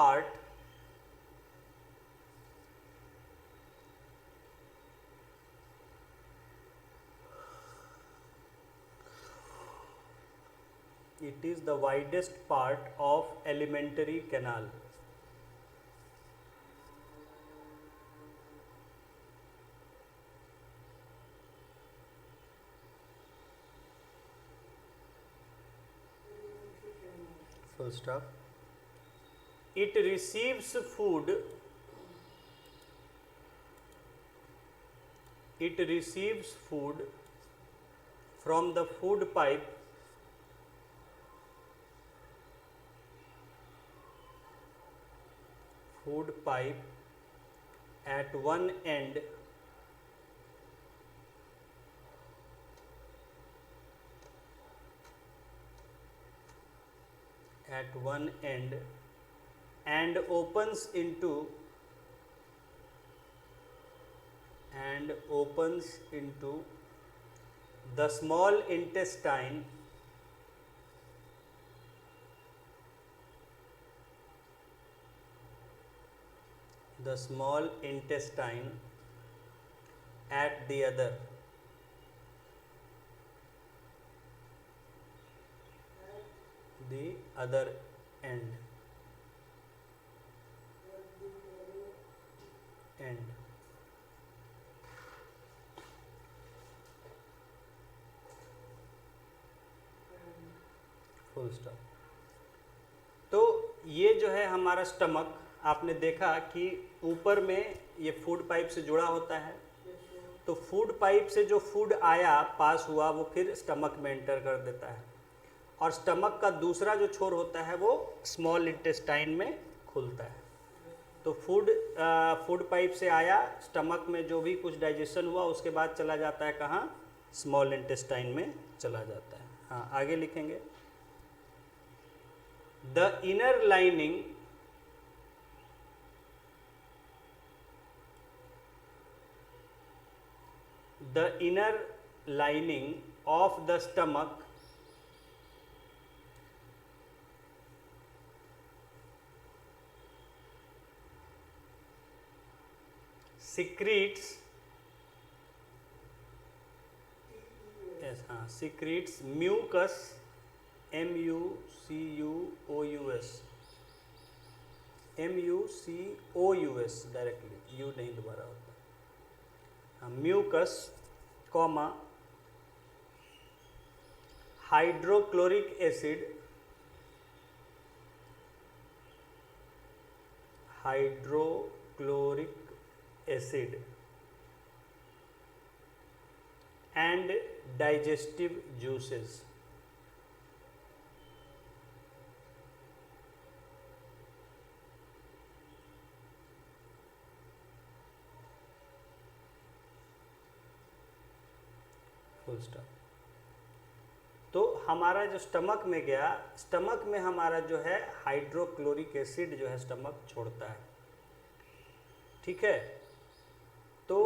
A: part of alimentary canal। Full stop। It receives food from the food pipe at one end and opens into the small intestine at the other end। Full stop. तो ये जो है हमारा stomach, आपने देखा कि ऊपर में ये फूड पाइप से जुड़ा होता है, तो फूड पाइप से जो फूड आया पास हुआ वो फिर स्टमक में एंटर कर देता है, और स्टमक का दूसरा जो छोर होता है वो स्मॉल इंटेस्टाइन में खुलता है। तो फूड पाइप से आया, स्टमक में जो भी कुछ डाइजेशन हुआ उसके बाद चला जाता है कहाँ, स्मॉल इंटेस्टाइन में चला जाता है। हाँ आगे लिखेंगे। The inner lining the inner lining of the stomach secretes, yes, secretes mucus, mucus, mucus directly, U नहीं दोबारा होता, mucus comma hydrochloric acid, hydrochloric acid and digestive juices. Full stop. तो हमारा जो स्टमक में गया, स्टमक में हमारा जो है हाइड्रोक्लोरिक एसिड जो है स्टमक छोड़ता है, ठीक है। तो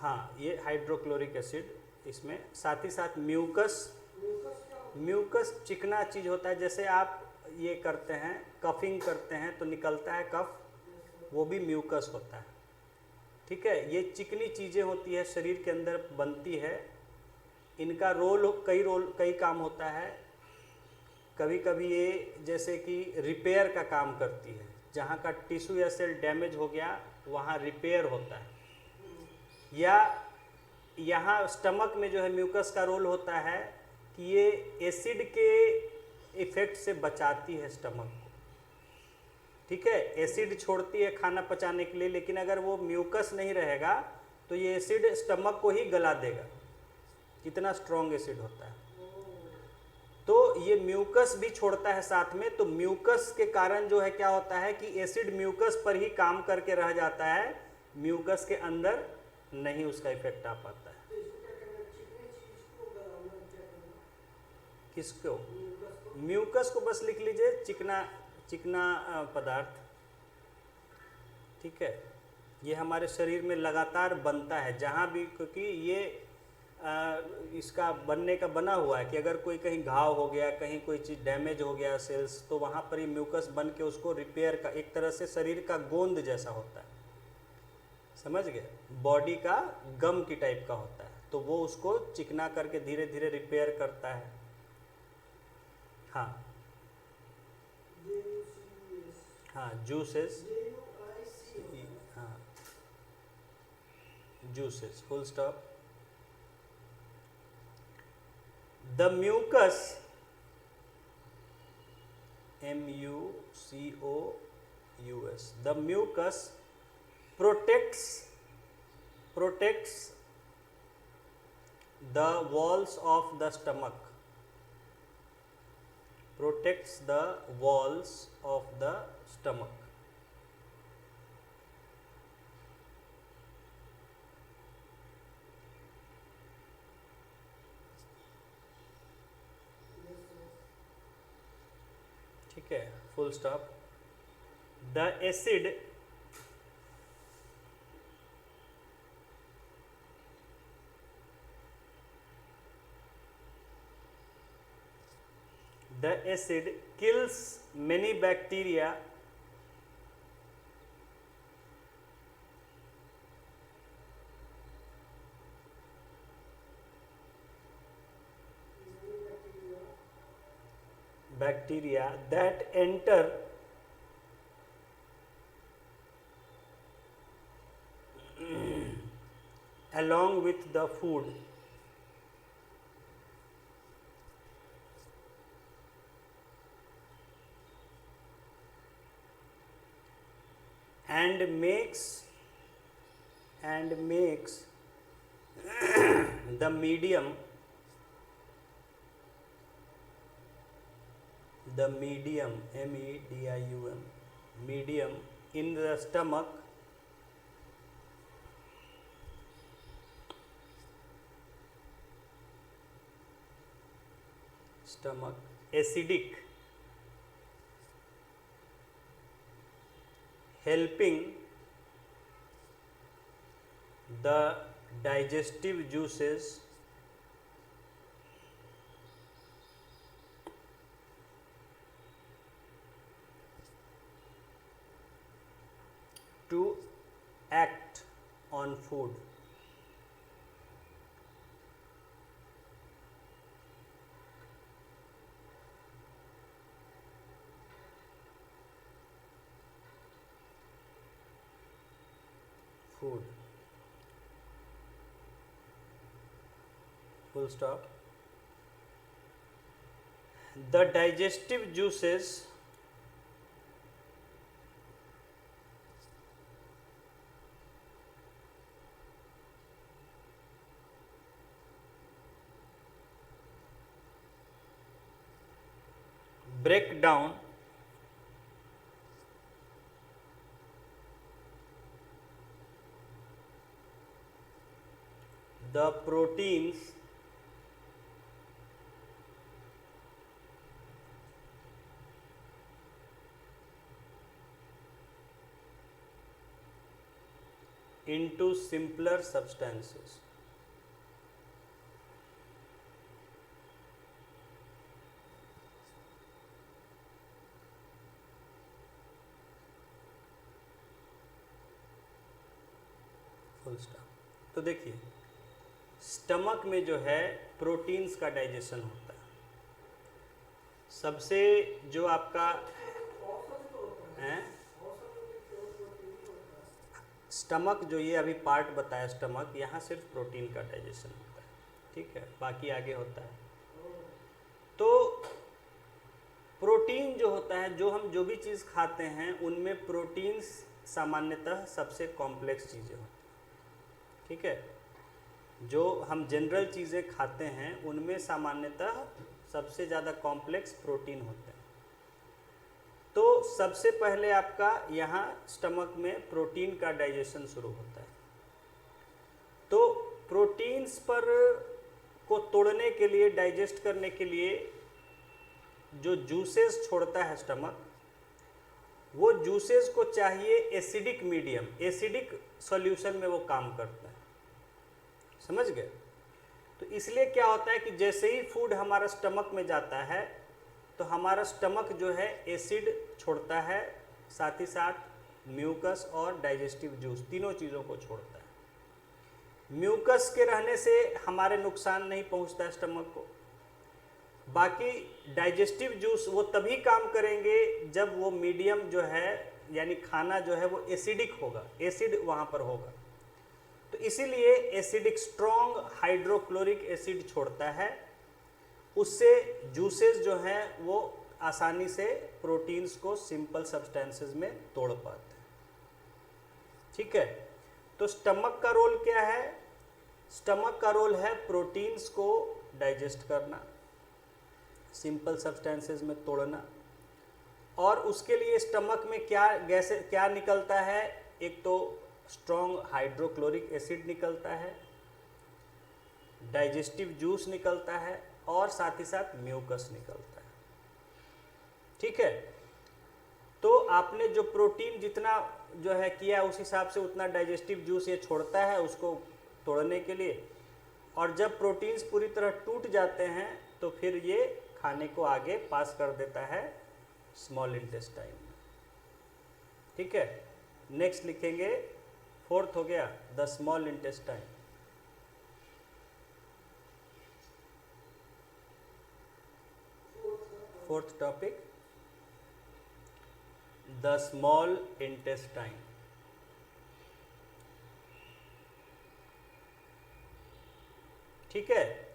A: हाँ, ये हाइड्रोक्लोरिक एसिड इसमें, साथ ही साथ म्यूकस, म्यूकस चिकना चीज़ होता है, जैसे आप ये करते हैं कफिंग करते हैं तो निकलता है कफ, वो भी म्यूकस होता है, ठीक है। ये चिकनी चीज़ें होती है शरीर के अंदर बनती है, इनका कई काम होता है। कभी कभी ये जैसे कि रिपेयर का काम करती है, जहाँ का टिश्यू या सेल डैमेज हो गया वहाँ रिपेयर होता है, या यहाँ स्टमक में जो है म्यूकस का रोल होता है कि ये एसिड के इफेक्ट से बचाती है स्टमक को, ठीक है। एसिड छोड़ती है खाना पचाने के लिए, लेकिन अगर वो म्यूकस नहीं रहेगा तो ये एसिड स्टमक को ही गला देगा, इतना स्ट्रॉन्ग एसिड होता है। तो ये म्यूकस भी छोड़ता है साथ में, तो म्यूकस के कारण जो है क्या होता है कि एसिड म्यूकस पर ही काम करके रह जाता है, म्यूकस के अंदर नहीं उसका इफेक्ट आ पाता है। किसको? म्यूकस को बस लिख लीजिए, चिकना पदार्थ, ठीक है। ये हमारे शरीर में लगातार बनता है जहाँ भी, क्योंकि ये इसका बनने का बना हुआ है कि अगर कोई कहीं घाव हो गया, कहीं कोई चीज़ डैमेज हो गया सेल्स, तो वहाँ पर ये म्यूकस बन के उसको रिपेयर का, एक तरह से शरीर का गोंद जैसा होता है, समझ गए, बॉडी का गम की टाइप का होता है, तो वो उसको चिकना करके धीरे धीरे रिपेयर करता है। हाँ हाँ, जूसेस, हाँ juices, full stop. The mucus, mucus, the mucus protects the walls of the stomach, protects the walls of the stomach. ठीक है, full stop. The acid kills many bacteria that enter along with the food and makes the medium medium in the stomach acidic, helping the digestive juices to act on food. Food. Full stop. The digestive juices break down the proteins into simpler substances. Full stop. तो देखिए, stomach में जो है proteins का digestion होता है। सबसे जो आपका है स्टमक, जो ये अभी पार्ट बताया स्टमक, यहाँ सिर्फ प्रोटीन का डाइजेशन होता है, ठीक है, बाकी आगे होता है। तो प्रोटीन जो होता है, जो हम जो भी चीज़ खाते हैं उनमें प्रोटीन्स सामान्यतः सबसे कॉम्प्लेक्स चीज़ें होती हैं, ठीक है। जो हम जनरल चीज़ें खाते हैं उनमें सामान्यतः सबसे ज़्यादा कॉम्प्लेक्स प्रोटीन होते हैं। तो सबसे पहले आपका यहाँ स्टमक में प्रोटीन का डाइजेशन शुरू होता है। तो प्रोटीन्स पर को तोड़ने के लिए, डाइजेस्ट करने के लिए जो जूसेस छोड़ता है स्टमक, वो जूसेस को चाहिए एसिडिक मीडियम, एसिडिक सॉल्यूशन में वो काम करता है, समझ गए। तो इसलिए क्या होता है कि जैसे ही फूड हमारा स्टमक में जाता है तो हमारा स्टमक जो है एसिड छोड़ता है, साथ ही साथ म्यूकस और डाइजेस्टिव जूस, तीनों चीज़ों को छोड़ता है। म्यूकस के रहने से हमारे नुकसान नहीं पहुंचता है स्टमक को। बाकी डाइजेस्टिव जूस वो तभी काम करेंगे जब वो मीडियम जो है, यानी खाना जो है वो एसिडिक होगा, एसिड वहाँ पर होगा। तो इसीलिए एसिडिक स्ट्रॉन्ग हाइड्रोक्लोरिक एसिड छोड़ता है, उससे जूसेस जो हैं वो आसानी से प्रोटीन्स को सिंपल सब्सटेंसेस में तोड़ पाते हैं, ठीक है। तो स्टमक का रोल क्या है? स्टमक का रोल है प्रोटीन्स को डाइजेस्ट करना, सिंपल सब्सटेंसेस में तोड़ना। और उसके लिए स्टमक में क्या निकलता है? एक तो स्ट्रॉन्ग हाइड्रोक्लोरिक एसिड निकलता है, डाइजेस्टिव जूस निकलता है और साथ ही साथ म्यूकस निकलता है, ठीक है। तो आपने जो प्रोटीन जितना जो है किया उस हिसाब से उतना डाइजेस्टिव जूस ये छोड़ता है उसको तोड़ने के लिए। और जब प्रोटीन्स पूरी तरह टूट जाते हैं तो फिर ये खाने को आगे पास कर देता है स्मॉल इंटेस्टाइन में, ठीक है। नेक्स्ट लिखेंगे, फोर्थ हो गया the small intestine. Fourth topic the small intestine. ठीक है।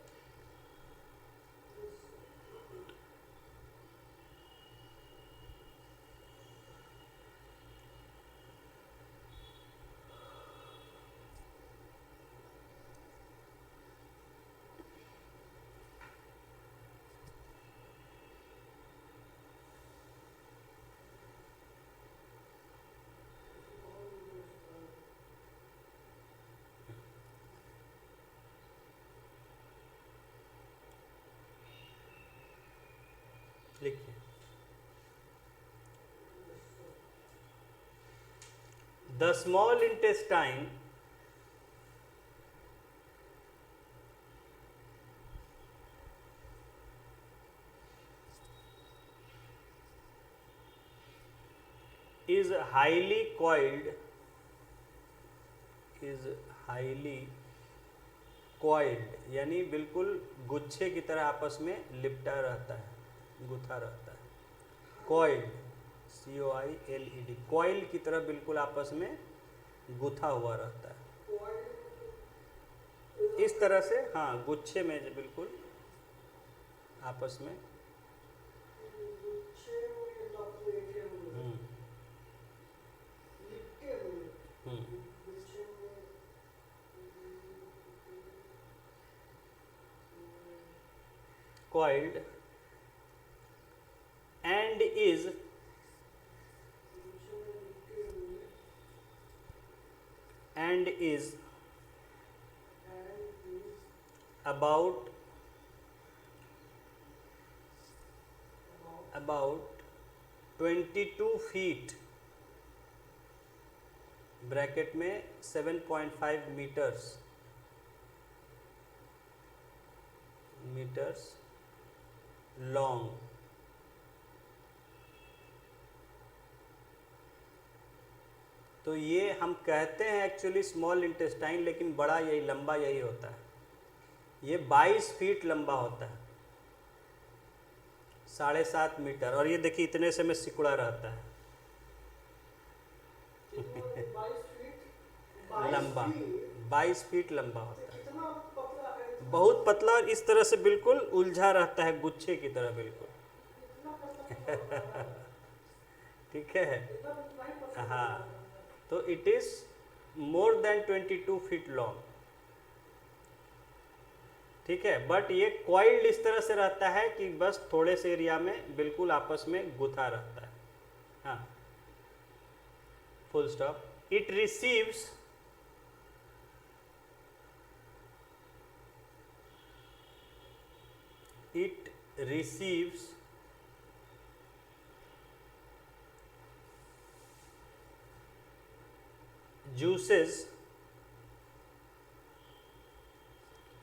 A: लिखिए, the small intestine is highly coiled, is highly coiled यानी बिल्कुल गुच्छे की तरह आपस में लिपटा रहता है, गुथा रहता है। कॉइल्ड, COILED, कॉइल की तरह बिल्कुल आपस में गुथा हुआ रहता है, इस तरह से। हाँ, गुच्छे में जो बिल्कुल आपस में। हम्म, हम्म। coiled and is about 22 feet bracket में 7.5 मीटर्स लॉन्ग। तो ये हम कहते हैं एक्चुअली स्मॉल इंटेस्टाइन, लेकिन बड़ा यही लंबा यही होता है। ये 22 फीट लंबा होता है, 7.5 मीटर। और ये देखिए इतने से में सिकुड़ा रहता है लंबा, 22 फीट लंबा होता है, बहुत पतला, और इस तरह से बिल्कुल उलझा रहता है गुच्छे की तरह बिल्कुल। ठीक है। हाँ, तो it is more than 22 feet long. ठीक है, बट ये कॉइल्ड इस तरह से रहता है कि बस थोड़े से एरिया में बिल्कुल आपस में गुथा रहता है। हाँ, full stop. It receives juices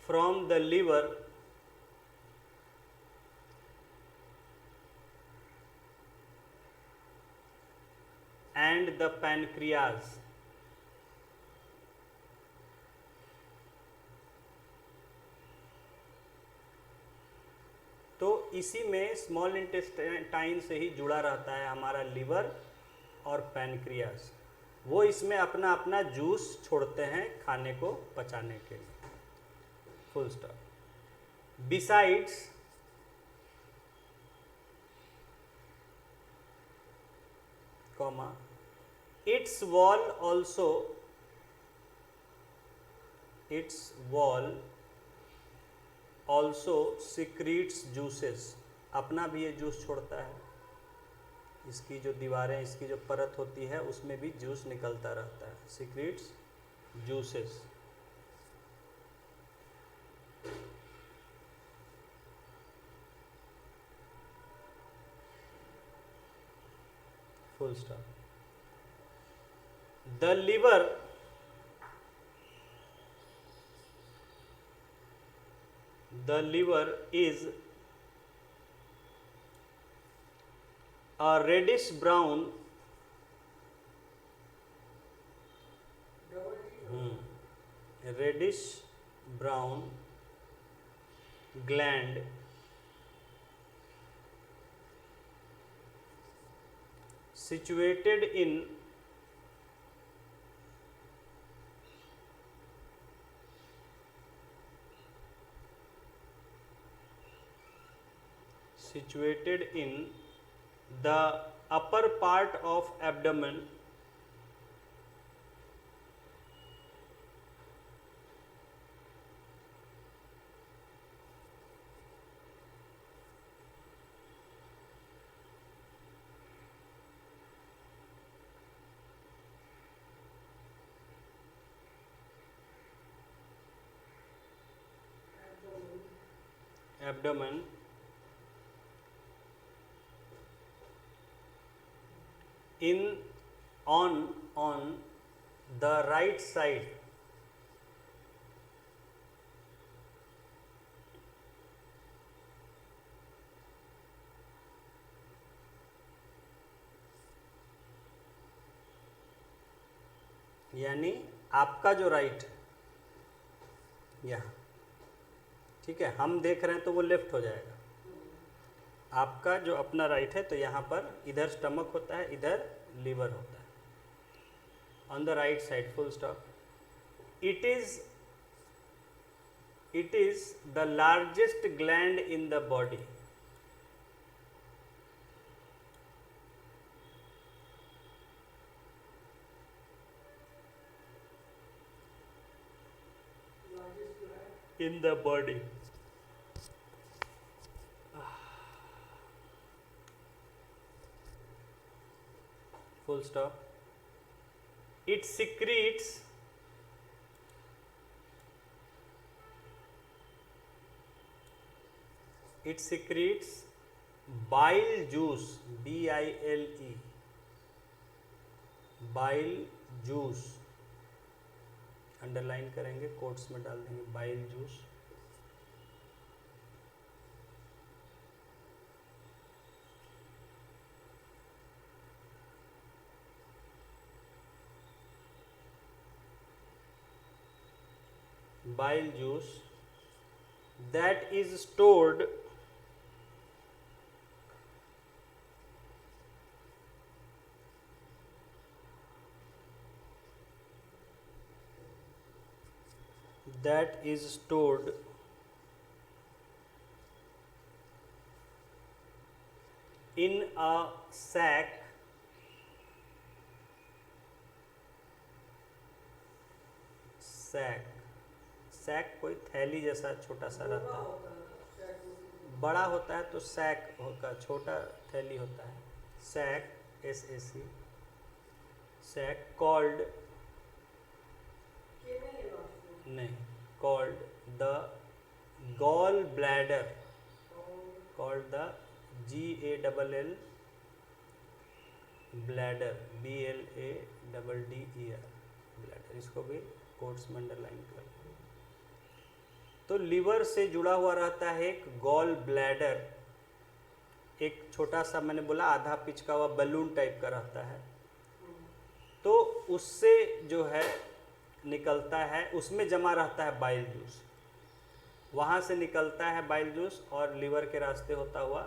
A: from the liver and the pancreas। तो इसी में स्मॉल इंटेस्टाइन से ही जुड़ा रहता है हमारा लिवर और पैनक्रियास। वो इसमें अपना अपना जूस छोड़ते हैं खाने को पचाने के लिए। Full stop. Besides comma its wall also secretes juices। अपना भी ये जूस छोड़ता है, इसकी जो दीवारें, इसकी जो परत होती है उसमें भी जूस निकलता रहता है। secretes juices। Full stop. The liver is a reddish brown gland situated in the upper part of abdomen on the right side यानी आपका जो राइट है यहाँ, ठीक है, हम देख रहे हैं तो वो लेफ्ट हो जाएगा। आपका जो अपना राइट है तो यहाँ पर इधर स्टमक होता है, इधर लीवर होता है, on the right side, full stop. It is the largest gland in the body. in the body. Full stop. It secretes bile juice, B-I-L-E, bile juice, underline करेंगे, कोट्स में डाल देंगे, bile juice. Bile juice that is stored in a sac कोई थैली जैसा छोटा सा रहता है, बड़ा होता है तो सैक होगा, छोटा थैली होता है, सैक, SAC, सैक, कॉल्ड नहीं, called the gall bladder, called the GALL bladder, BLADDER bladder, इसको भी कोट्स में अंडरलाइन कर। तो लीवर से जुड़ा हुआ रहता है एक गॉल ब्लैडर, एक छोटा सा, मैंने बोला आधा पिच का हुआ बलून टाइप का रहता है, तो उससे जो है निकलता है, उसमें जमा रहता है बाइल जूस, वहाँ से निकलता है बाइल जूस और लीवर के रास्ते होता हुआ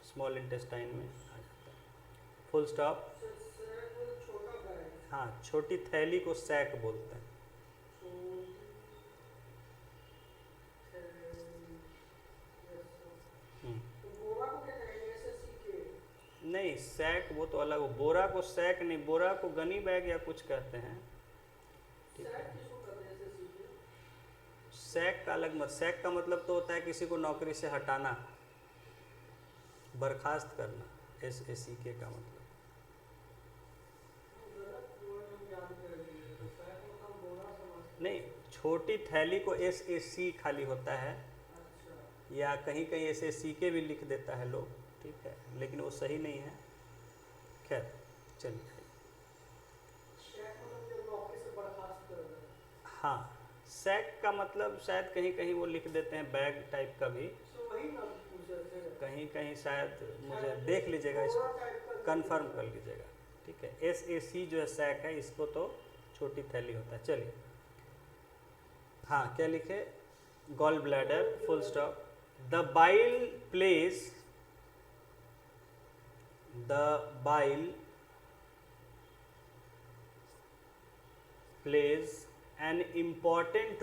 A: स्मॉल इंटेस्टाइन में आ जाता है। Full stop. हाँ, छोटी थैली को सैक बोलते हैं। नहीं, सैक वो तो अलग हो, बोरा को सैक नहीं, बोरा को गनी बैग या कुछ कहते हैं, ठीक है। सैक का अलग मत, सैक का मतलब तो होता है किसी को नौकरी से हटाना, बर्खास्त करना, SACK का मतलब। नहीं, छोटी थैली को SAC खाली होता है, या कहीं कहीं SACK भी लिख देता है लोग, ठीक है, लेकिन वो सही नहीं है। खैर चलिए, हाँ, सैक का मतलब शायद कहीं कहीं वो लिख देते हैं बैग टाइप का भी, कहीं कहीं शायद, मुझे देख लीजिएगा, इसको कंफर्म कर लीजिएगा, ठीक है। SAC जो है सैक है, इसको तो छोटी थैली होता है। चलिए, हाँ, क्या लिखे, gall bladder, full stop. The bile plays an important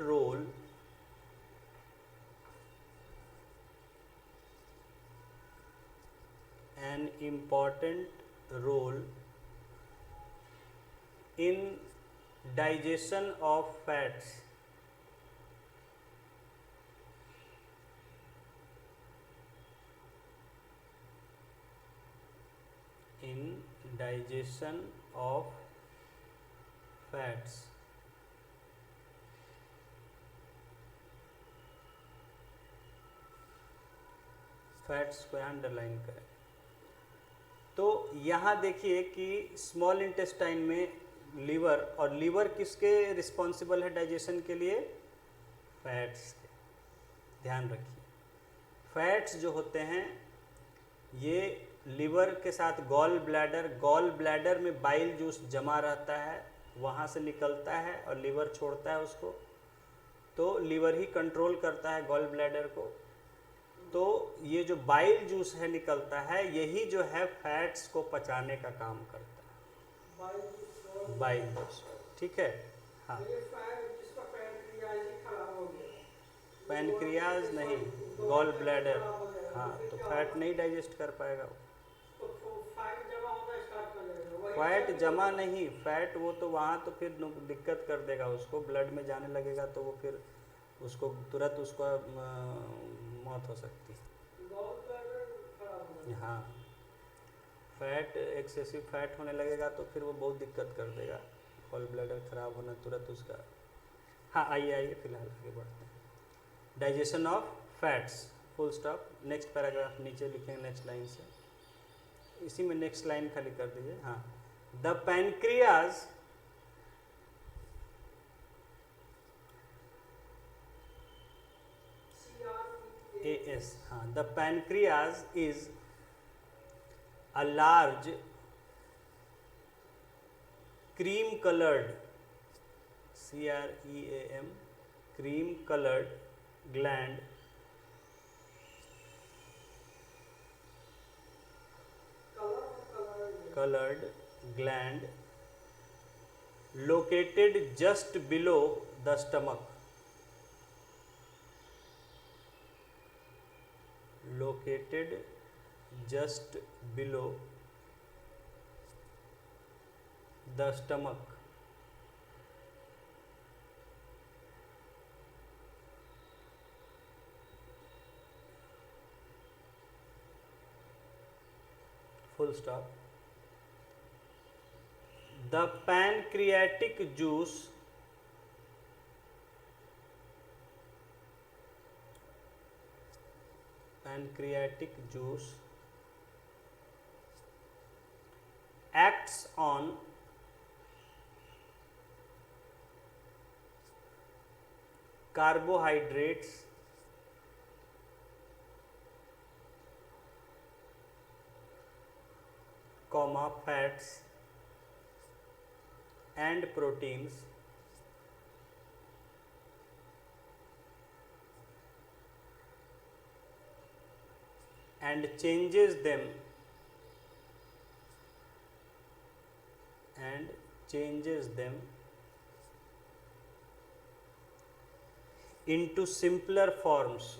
A: role in digestion of fats, fats को अंडरलाइन करें। तो यहाँ देखिए कि स्मॉल इंटेस्टाइन में लीवर, और लीवर किसके रिस्पॉन्सिबल है डाइजेशन के लिए, फैट्स के, ध्यान रखिए। फैट्स जो होते हैं ये लीवर के साथ गॉल ब्लैडर में बाइल जूस जमा रहता है, वहाँ से निकलता है और लीवर छोड़ता है उसको, तो लीवर ही कंट्रोल करता है गॉल ब्लैडर को। तो ये जो बाइल जूस है निकलता है, यही जो है फैट्स को पचाने का काम करता है, बाइल जूस। ठीक है, हाँ।
B: जिसका पैनक्रियाज ही खराब हो गया,
A: पैनक्रियाज नहीं, गॉल ब्लैडर। हाँ, तो फैट नहीं डाइजेस्ट कर पाएगा वो।
B: तो फैट जमा होना स्टार्ट कर देगा।
A: फैट जमा नहीं, फैट वो तो वहाँ तो फिर दिक्कत कर देगा उसको, ब्लड में जाने लगेगा तो वो फिर उसको तुरंत उसको मौत हो सकती है। हाँ, फैट एक्सेसिव फैट होने लगेगा तो फिर वो बहुत दिक्कत कर देगा, गॉल ब्लैडर खराब होना तुरंत उसका। हाँ, आइए आइए फिलहाल आगे बढ़ते हैं। Digestion of fats, full stop. Next paragraph नीचे लिखेंगे नेक्स्ट लाइन से, इसी में नेक्स्ट लाइन खाली कर दीजिए। हाँ, द पैनक्रियाज AS, हाँ, the pancreas is a large cream colored CREAM cream colored gland located just below the stomach, located just below the stomach, full stop. The pancreatic juice acts on carbohydrates fats and proteins and changes them into simpler forms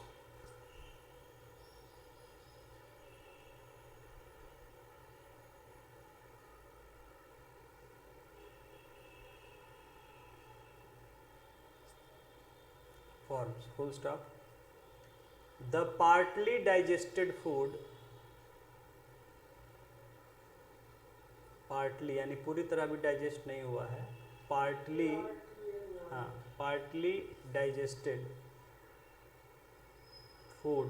A: full stop. The partly digested food, partly यानी पूरी तरह भी digest नहीं हुआ है, partly, हाँ, partly digested food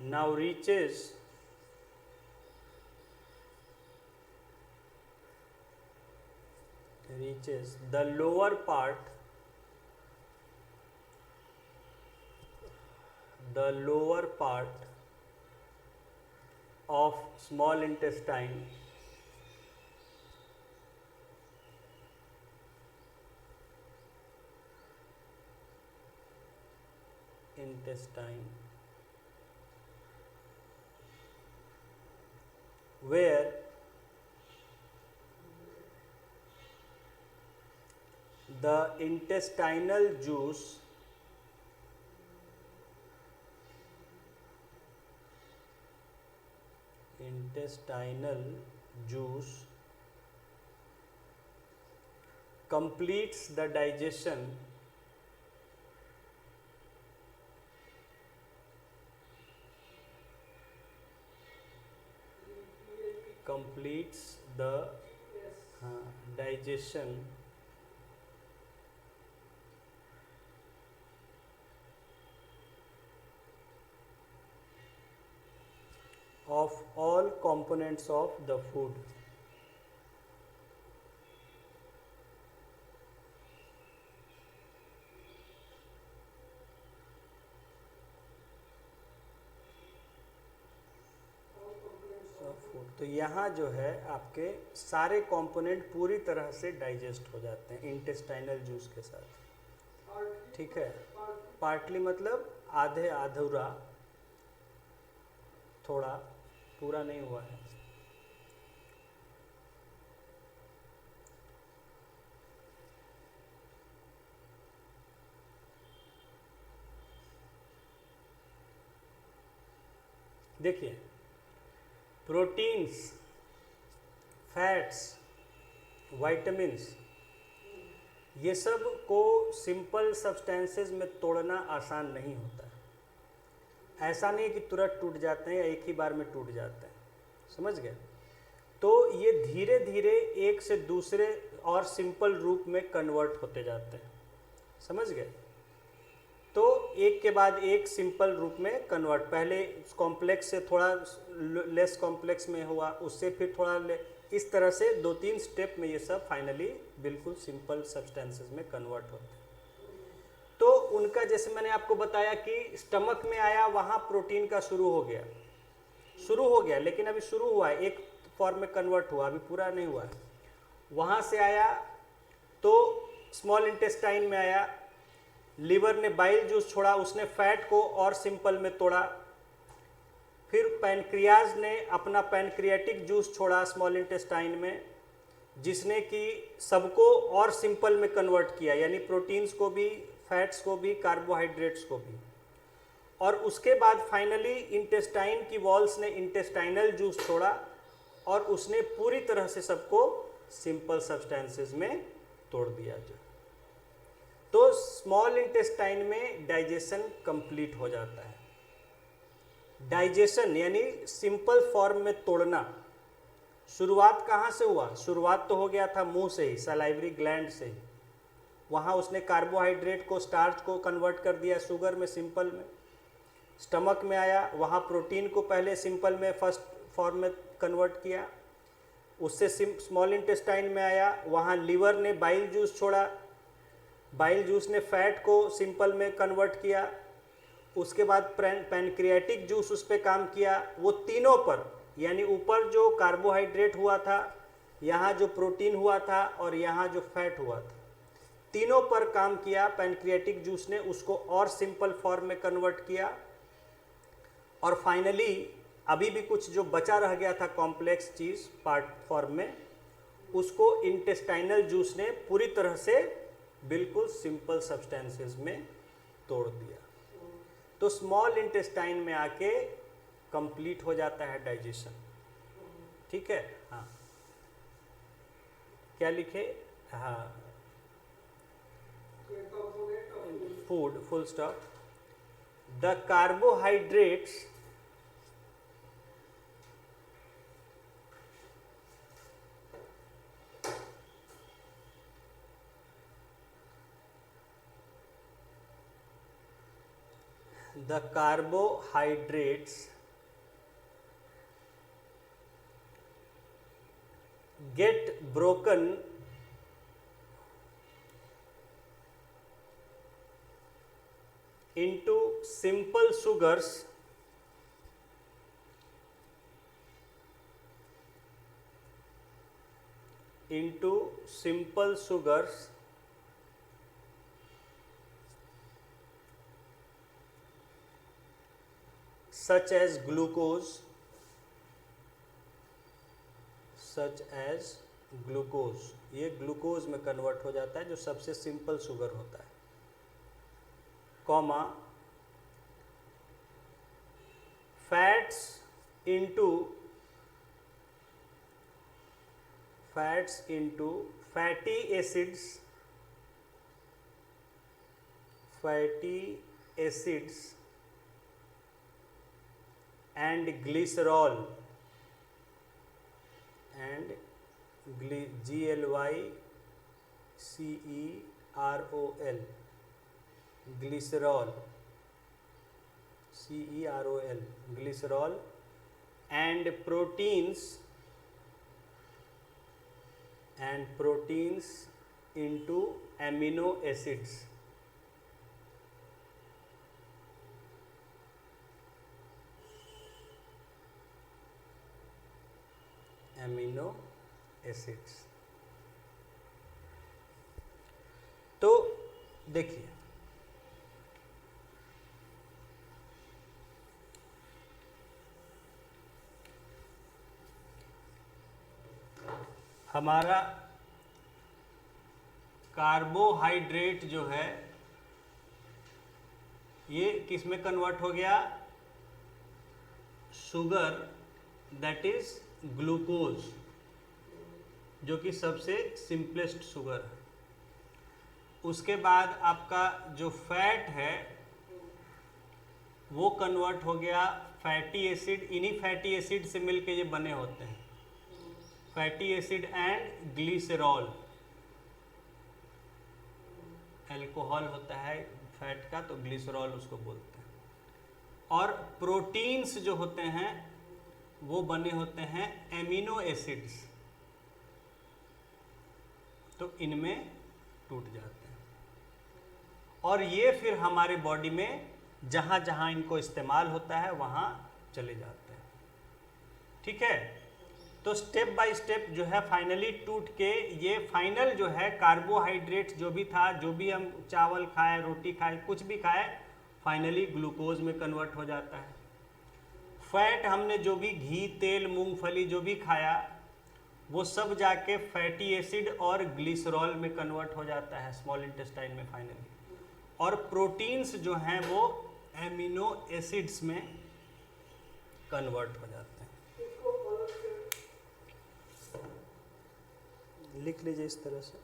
A: now reaches the lower part of small intestine where the intestinal juice completes the digestion of all components of the food. तो यहाँ जो है आपके सारे कंपोनेंट पूरी तरह से डाइजेस्ट हो जाते हैं इंटेस्टाइनल जूस के साथ। ठीक है, पार्टली मतलब आधे अधूरा, थोड़ा, पूरा नहीं हुआ है। देखिए, प्रोटीन्स, फैट्स, विटामिन्स, ये सब को सिंपल सब्सटेंसेस में तोड़ना आसान नहीं होता है। ऐसा नहीं कि तुरंत टूट जाते हैं या एक ही बार में टूट जाते हैं, समझ गए? तो ये धीरे धीरे एक से दूसरे और सिंपल रूप में कन्वर्ट होते जाते हैं, समझ गए? तो एक के बाद एक सिंपल रूप में कन्वर्ट, पहले कॉम्प्लेक्स से थोड़ा लेस कॉम्प्लेक्स में हुआ, उससे फिर थोड़ा इस तरह से 2-3 स्टेप में ये सब फाइनली बिल्कुल सिंपल सब्सटेंसेस में कन्वर्ट होते हैं। तो उनका जैसे मैंने आपको बताया कि स्टमक में आया, वहाँ प्रोटीन का शुरू हो गया, लेकिन अभी शुरू हुआ है, एक फॉर्म में कन्वर्ट हुआ, अभी पूरा नहीं हुआ है। वहाँ से आया तो स्मॉल इंटेस्टाइन में आया, लीवर ने बाइल जूस छोड़ा, उसने फैट को और सिंपल में तोड़ा। फिर पैनक्रियाज ने अपना पैनक्रियाटिक जूस छोड़ा स्मॉल इंटेस्टाइन में, जिसने कि सबको और सिंपल में कन्वर्ट किया, यानी प्रोटीन्स को भी, फैट्स को भी, कार्बोहाइड्रेट्स को भी। और उसके बाद फाइनली इंटेस्टाइन की वॉल्स ने इंटेस्टाइनल जूस छोड़ा और उसने पूरी तरह से सबको सिंपल सब्सटेंसेस में तोड़ दिया। जो तो स्मॉल इंटेस्टाइन में डाइजेशन कंप्लीट हो जाता है। डाइजेशन यानी सिंपल फॉर्म में तोड़ना। शुरुआत कहाँ से हुआ? शुरुआत तो हो गया था मुंह से ही, सलाइवरी ग्लैंड से ही। वहाँ उसने कार्बोहाइड्रेट को, स्टार्च को कन्वर्ट कर दिया शुगर में, सिंपल में। स्टमक में आया, वहाँ प्रोटीन को पहले सिंपल में फर्स्ट फॉर्म में कन्वर्ट किया। उससे स्मॉल इंटेस्टाइन में आया, वहाँ लीवर ने बाइल जूस छोड़ा, बाइल जूस ने फैट को सिंपल में कन्वर्ट किया। उसके बाद पैनक्रियाटिक जूस उस पर काम किया। वो तीनों पर, यानी ऊपर जो कार्बोहाइड्रेट हुआ था, यहाँ जो प्रोटीन हुआ था और यहाँ जो फैट हुआ था, तीनों पर काम किया पैनक्रियाटिक जूस ने, उसको और सिंपल फॉर्म में कन्वर्ट किया। और फाइनली अभी भी कुछ जो बचा रह गया था कॉम्प्लेक्स चीज़ पार्ट फॉर्म में, उसको इंटेस्टाइनल जूस ने पूरी तरह से बिल्कुल सिंपल सब्सटेंसेस में तोड़ दिया। तो स्मॉल इंटेस्टाइन में आके कंप्लीट हो जाता है डाइजेशन। ठीक है, हाँ, क्या लिखे? हाँ, food, full stop. The carbohydrates get broken into simple sugars such as glucose, ये ग्लूकोज में कन्वर्ट हो जाता है, जो सबसे सिंपल शुगर होता है, comma, fats into fatty acids and glycerol glycerol and proteins into amino acids. Amino acids. तो देखिए हमारा कार्बोहाइड्रेट जो है ये किस में कन्वर्ट हो गया, शुगर, दैट इज ग्लूकोज, जो कि सबसे सिंपलेस्ट शुगर है। उसके बाद आपका जो फैट है वो कन्वर्ट हो गया फैटी एसिड। इन्हीं फैटी एसिड से मिलके ये बने होते हैं, fatty acid and glycerol. Alcohol होता है फैट का, तो ग्लिसरॉल उसको बोलते हैं। और प्रोटीन्स जो होते हैं वो बने होते हैं एमिनो एसिड्स, तो इनमें टूट जाते हैं। और ये फिर हमारे बॉडी में जहां जहां इनको इस्तेमाल होता है वहां चले जाते हैं। ठीक है, तो स्टेप बाय स्टेप जो है फाइनली टूट के ये फाइनल जो है कार्बोहाइड्रेट जो भी था, जो भी हम चावल खाए, रोटी खाए, कुछ भी खाए, फाइनली ग्लूकोज में कन्वर्ट हो जाता है। फैट हमने जो भी घी, तेल, मूंगफली जो भी खाया वो सब जाके फैटी एसिड और ग्लिसरॉल में कन्वर्ट हो जाता है स्मॉल इंटेस्टाइन में फाइनली। और प्रोटीन्स जो हैं वो एमिनो एसिड्स में कन्वर्ट हो जाते हैं।
B: लिख लीजिए इस तरह से।